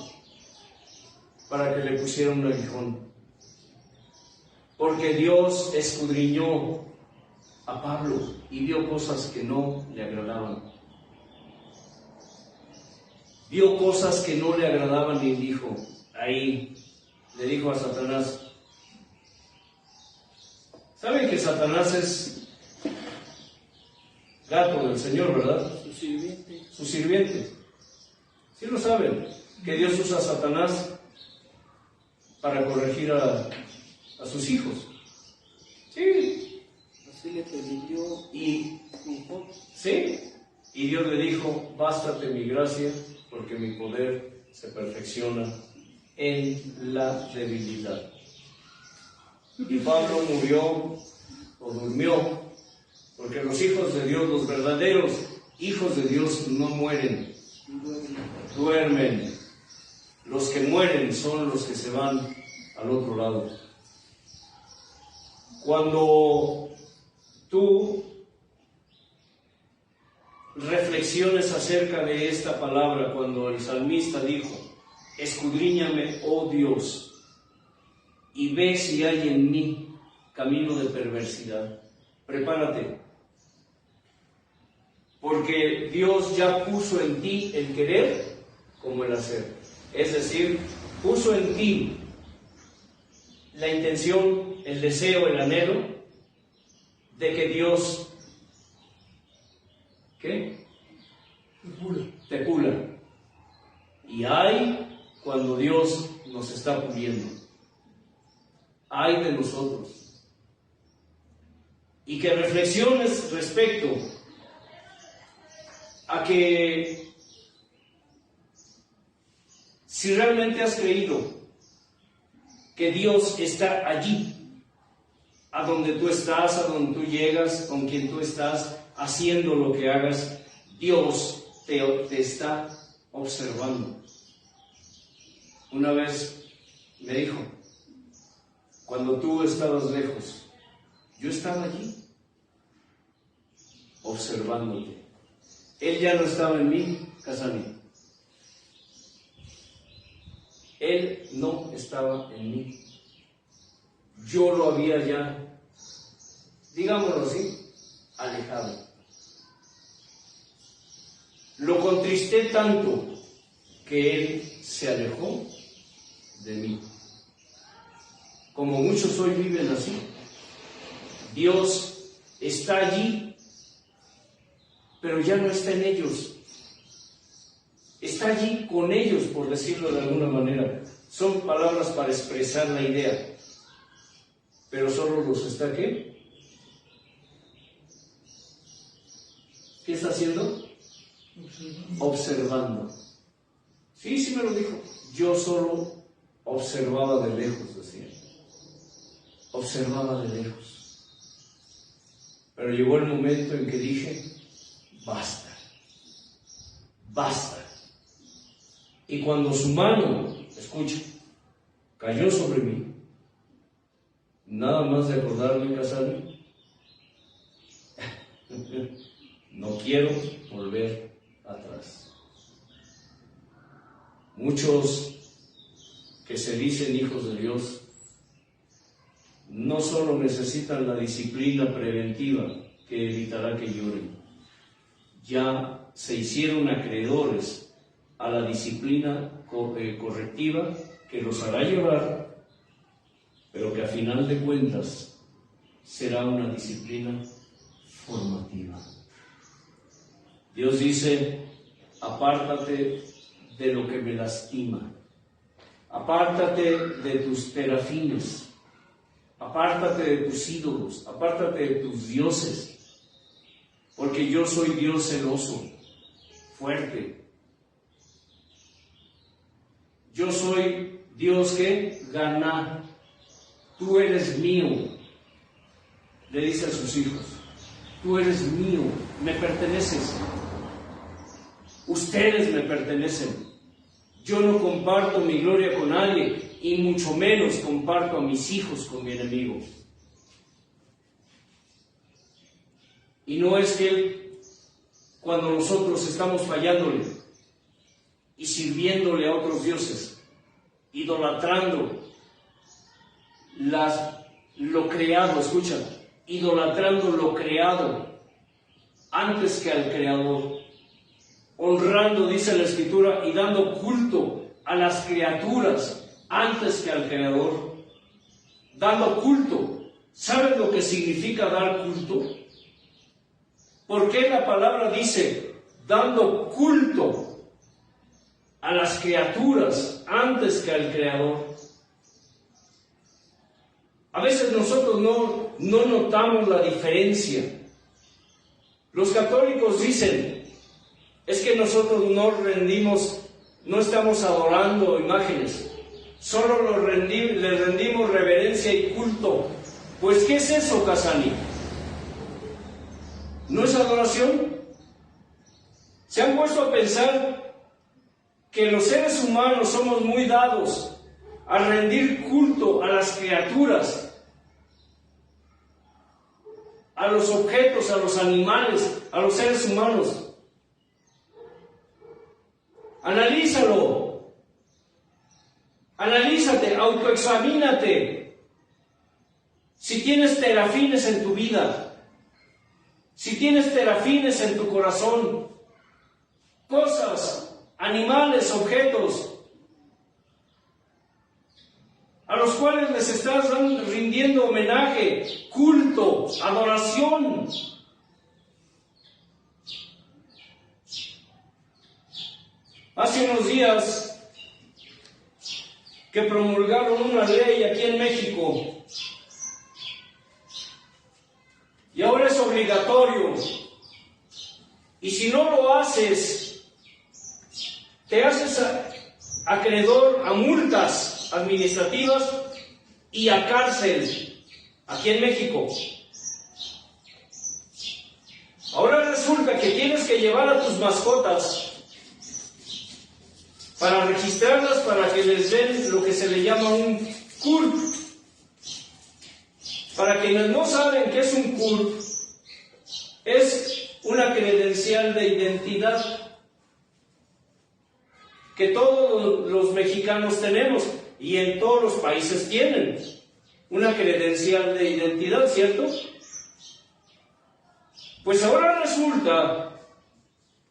Para que le pusiera un aguijón. Porque Dios escudriñó a Pablo y vio cosas que no le agradaban. Vio cosas que no le agradaban y dijo, ahí, le dijo a Satanás. ¿Saben que Satanás es gato del Señor, verdad? su sirviente. Su sirviente. ¿Sí lo saben? Que Dios usa a Satanás para corregir a sus hijos. Sí. Así le permitió Y, un ¿sí? Y Dios le dijo, bástate mi gracia, porque mi poder se perfecciona en la debilidad. Y Pablo murió o durmió Porque los hijos de Dios, los verdaderos hijos de Dios, no mueren, duermen. Los que mueren son los que se van al otro lado. Cuando tú reflexiones acerca de esta palabra, cuando el salmista dijo, escudriñame, oh Dios, y ve si hay en mí camino de perversidad. Prepárate, porque Dios ya puso en ti el querer como el hacer. Es decir, puso en ti la intención, el deseo, el anhelo de que Dios, ¿qué? Te pula. Y hay cuando Dios nos está puliendo. Hay de nosotros. Y que reflexiones respecto a que si realmente has creído que Dios está allí, a donde tú estás, a donde tú llegas, con quien tú estás, haciendo lo que hagas, Dios te está observando. Una vez me dijo, cuando tú estabas lejos, yo estaba allí, observándote. Él ya no estaba en mí, Casani. Él no estaba en mí. Yo lo había ya, digámoslo así, alejado. Lo contristé tanto que Él se alejó de mí. Como muchos hoy viven así. Dios está allí, pero ya no está en ellos. Está allí con ellos, por decirlo de alguna manera. Son palabras para expresar la idea. Pero solo los está, ¿qué? ¿Qué está haciendo? Observando. Sí me lo dijo. Yo solo observaba de lejos, decía. Observaba de lejos. Pero llegó el momento en que dije, basta. Basta. Y cuando su mano, escucha, cayó sobre mí, nada más de acordarme, Casani, no quiero volver atrás. Muchos que se dicen hijos de Dios no solo necesitan la disciplina preventiva que evitará que lloren, ya se hicieron acreedores a la disciplina correctiva que los hará llorar, pero que a final de cuentas será una disciplina formativa. Dios dice, apártate de lo que me lastima, apártate de tus terafines, apártate de tus ídolos, apártate de tus dioses, porque yo soy Dios celoso, fuerte. Yo soy Dios que gana, tú eres mío, le dice a sus hijos, tú eres mío, me perteneces, ustedes me pertenecen, yo no comparto mi gloria con nadie y mucho menos comparto a mis hijos con mi enemigo. Y no es que cuando nosotros estamos fallándole y sirviéndole a otros dioses, idolatrando lo creado, escucha, idolatrando lo creado antes que al Creador, honrando, dice la Escritura, y dando culto a las criaturas antes que al Creador, dando culto. ¿Saben lo que significa dar culto? ¿Por qué la palabra dice dando culto a las criaturas antes que al Creador? A veces nosotros no notamos la diferencia. Los católicos dicen, es que nosotros no estamos adorando imágenes, solo le rendimos reverencia y culto. Pues, ¿qué es eso, Casani? ¿No es adoración? ¿Se han puesto a pensar que los seres humanos somos muy dados a rendir culto a las criaturas, a los objetos, a los animales, a los seres humanos? Analízalo. Analízate, autoexamínate. Si tienes terafines en tu vida, si tienes terafines en tu corazón, cosas, animales, objetos, a los cuales les estás rindiendo homenaje, culto, adoración. Hace unos días que promulgaron una ley aquí en México y ahora es obligatorio, y si no lo haces, te haces acreedor a multas administrativas y a cárcel aquí en México. Ahora resulta que tienes que llevar a tus mascotas para registrarlas, para que les den lo que se le llama un CURP. Para quienes no saben qué es un CURP, es una credencial de identidad que todos los mexicanos tenemos y en todos los países tienen una credencial de identidad, ¿cierto? Pues ahora resulta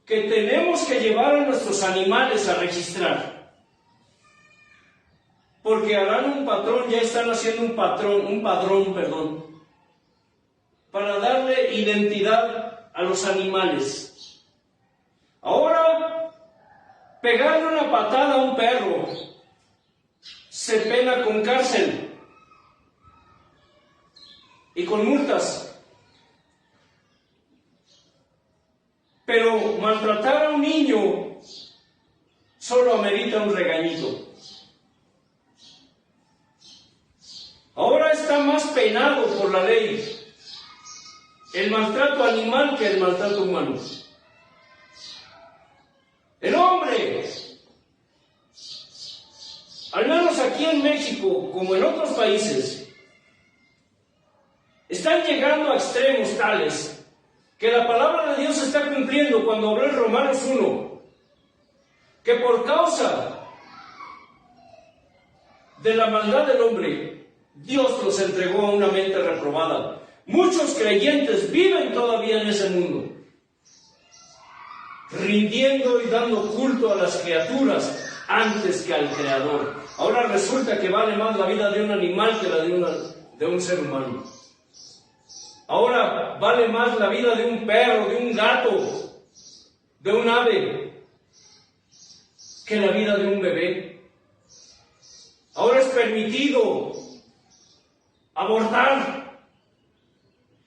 que tenemos que llevar a nuestros animales a registrar, porque harán un patrón, ya están haciendo un padrón, para darle identidad a los animales. Ahora, pegarle una patada a un perro se pena con cárcel y con multas. Pero maltratar a un niño solo amerita un regañito. Ahora está más penado por la ley el maltrato animal que el maltrato humano. El hombre, al menos aquí en México, como en otros países, están llegando a extremos tales que la palabra de Dios se está cumpliendo cuando habló en Romanos 1, que por causa de la maldad del hombre, Dios los entregó a una mente reprobada. Muchos creyentes viven todavía en ese mundo, rindiendo y dando culto a las criaturas antes que al Creador. Ahora resulta que vale más la vida de un animal que la de un ser humano. Ahora vale más la vida de un perro, de un gato, de un ave, que la vida de un bebé. Ahora es permitido abortar.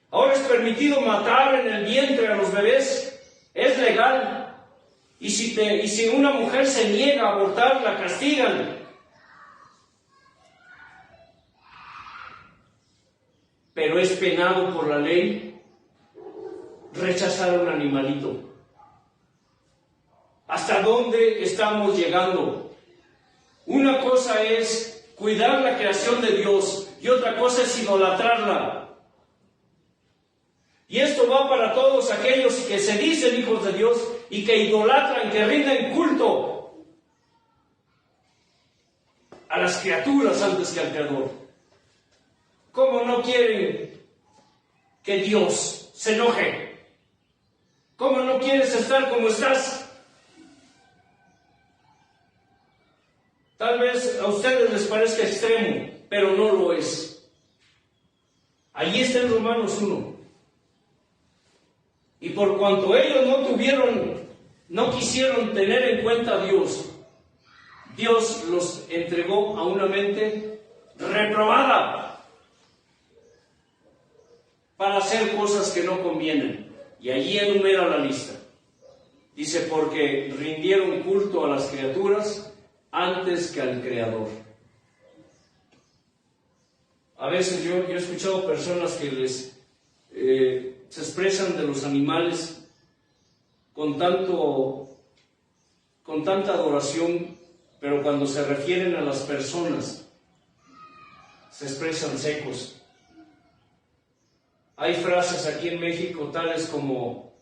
Ahora es permitido matar en el vientre a los bebés. Es legal. Y si una mujer se niega a abortar, la castigan. Pero es penado por la ley rechazar a un animalito. ¿Hasta dónde estamos llegando? Una cosa es cuidar la creación de Dios y otra cosa es idolatrarla. Y esto va para todos aquellos que se dicen hijos de Dios y que idolatran, que rinden culto a las criaturas antes que al Creador. ¿Cómo no quieren que Dios se enoje? ¿Cómo no quieres estar como estás? Tal vez a ustedes les parezca extremo, pero no lo es. Allí está en Romanos 1. Y por cuanto ellos no quisieron tener en cuenta a Dios, Dios los entregó a una mente reprobada para hacer cosas que no convienen. Y allí enumera la lista. Dice, porque rindieron culto a las criaturas antes que al Creador. A veces yo he escuchado personas que se expresan de los animales con tanta adoración, pero cuando se refieren a las personas, se expresan secos. Hay frases aquí en México tales como: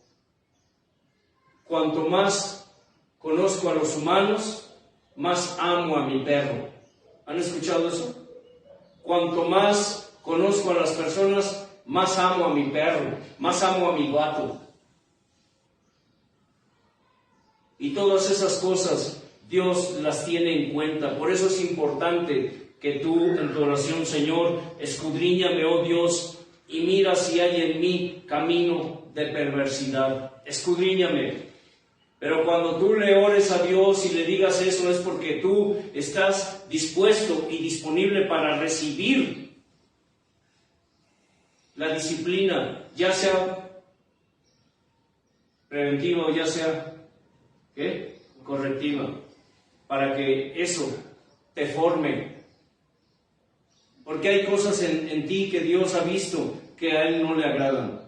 cuanto más conozco a los humanos, más amo a mi perro. ¿Han escuchado eso? Cuanto más conozco a las personas, más amo a mi perro, más amo a mi gato. Y todas esas cosas Dios las tiene en cuenta. Por eso es importante que tú en tu oración: Señor, escudriñame, oh Dios, y mira si hay en mí camino de perversidad. Escudriñame. Pero cuando tú le ores a Dios y le digas eso, es porque tú estás dispuesto y disponible para recibir la disciplina, ya sea preventiva o ya sea correctiva, para que eso te forme. Porque hay cosas en ti que Dios ha visto que a Él no le agradan.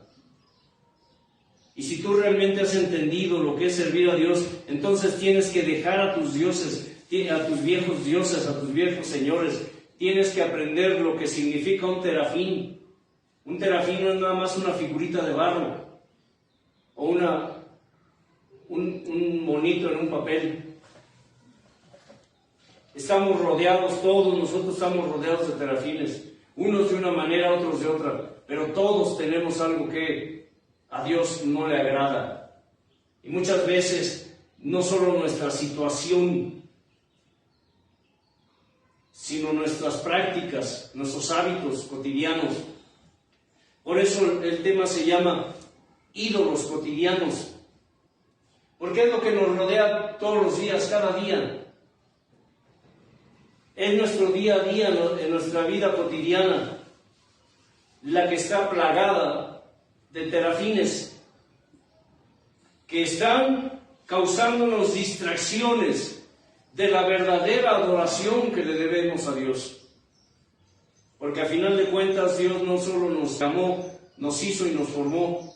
Y si tú realmente has entendido lo que es servir a Dios, entonces tienes que dejar a tus dioses, a tus viejos dioses, a tus viejos señores. Tienes que aprender lo que significa un terafín. Un terafín no es nada más una figurita de barro o un monito en un papel. Estamos rodeados, todos nosotros estamos rodeados de terafines, unos de una manera, otros de otra, pero todos tenemos algo que a Dios no le agrada. Y muchas veces no solo nuestra situación, sino nuestras prácticas, nuestros hábitos cotidianos. Por eso el tema se llama ídolos cotidianos, porque es lo que nos rodea todos los días, cada día. Es nuestro día a día, en nuestra vida cotidiana, la que está plagada de terafines que están causándonos distracciones de la verdadera adoración que le debemos a Dios. Porque a final de cuentas Dios no solo nos llamó, nos hizo y nos formó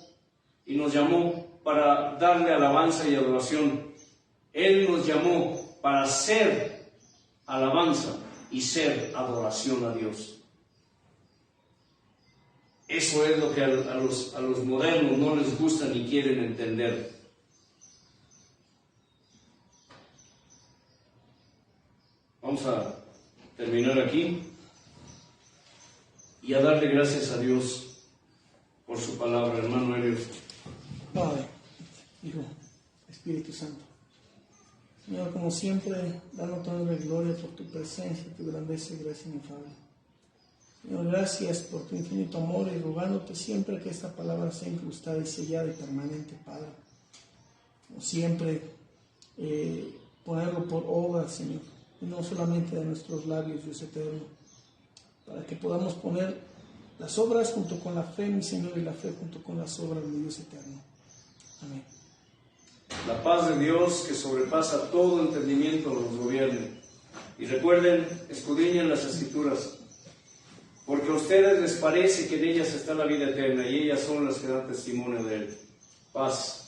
y nos llamó para darle alabanza y adoración. Él nos llamó para ser alabanza y ser adoración a Dios. Eso es lo que a los modernos no les gusta ni quieren entender. Vamos a terminar aquí y a darle gracias a Dios por su palabra, hermano Helios. Padre, Hijo, Espíritu Santo. Señor, como siempre, dándote honor y gloria por tu presencia, tu grandeza y gracia inefable. Señor, gracias por tu infinito amor y rogándote siempre que esta palabra sea incrustada y sellada y permanente, Padre. Como siempre, ponerlo por obra, Señor, y no solamente de nuestros labios, Dios eterno, para que podamos poner las obras junto con la fe, mi Señor, y la fe junto con las obras, mi Dios eterno. Amén. La paz de Dios, que sobrepasa todo entendimiento, los gobierne. Y recuerden, escudriñen las Escrituras, porque a ustedes les parece que en ellas está la vida eterna, y ellas son las que dan testimonio de Él. Paz.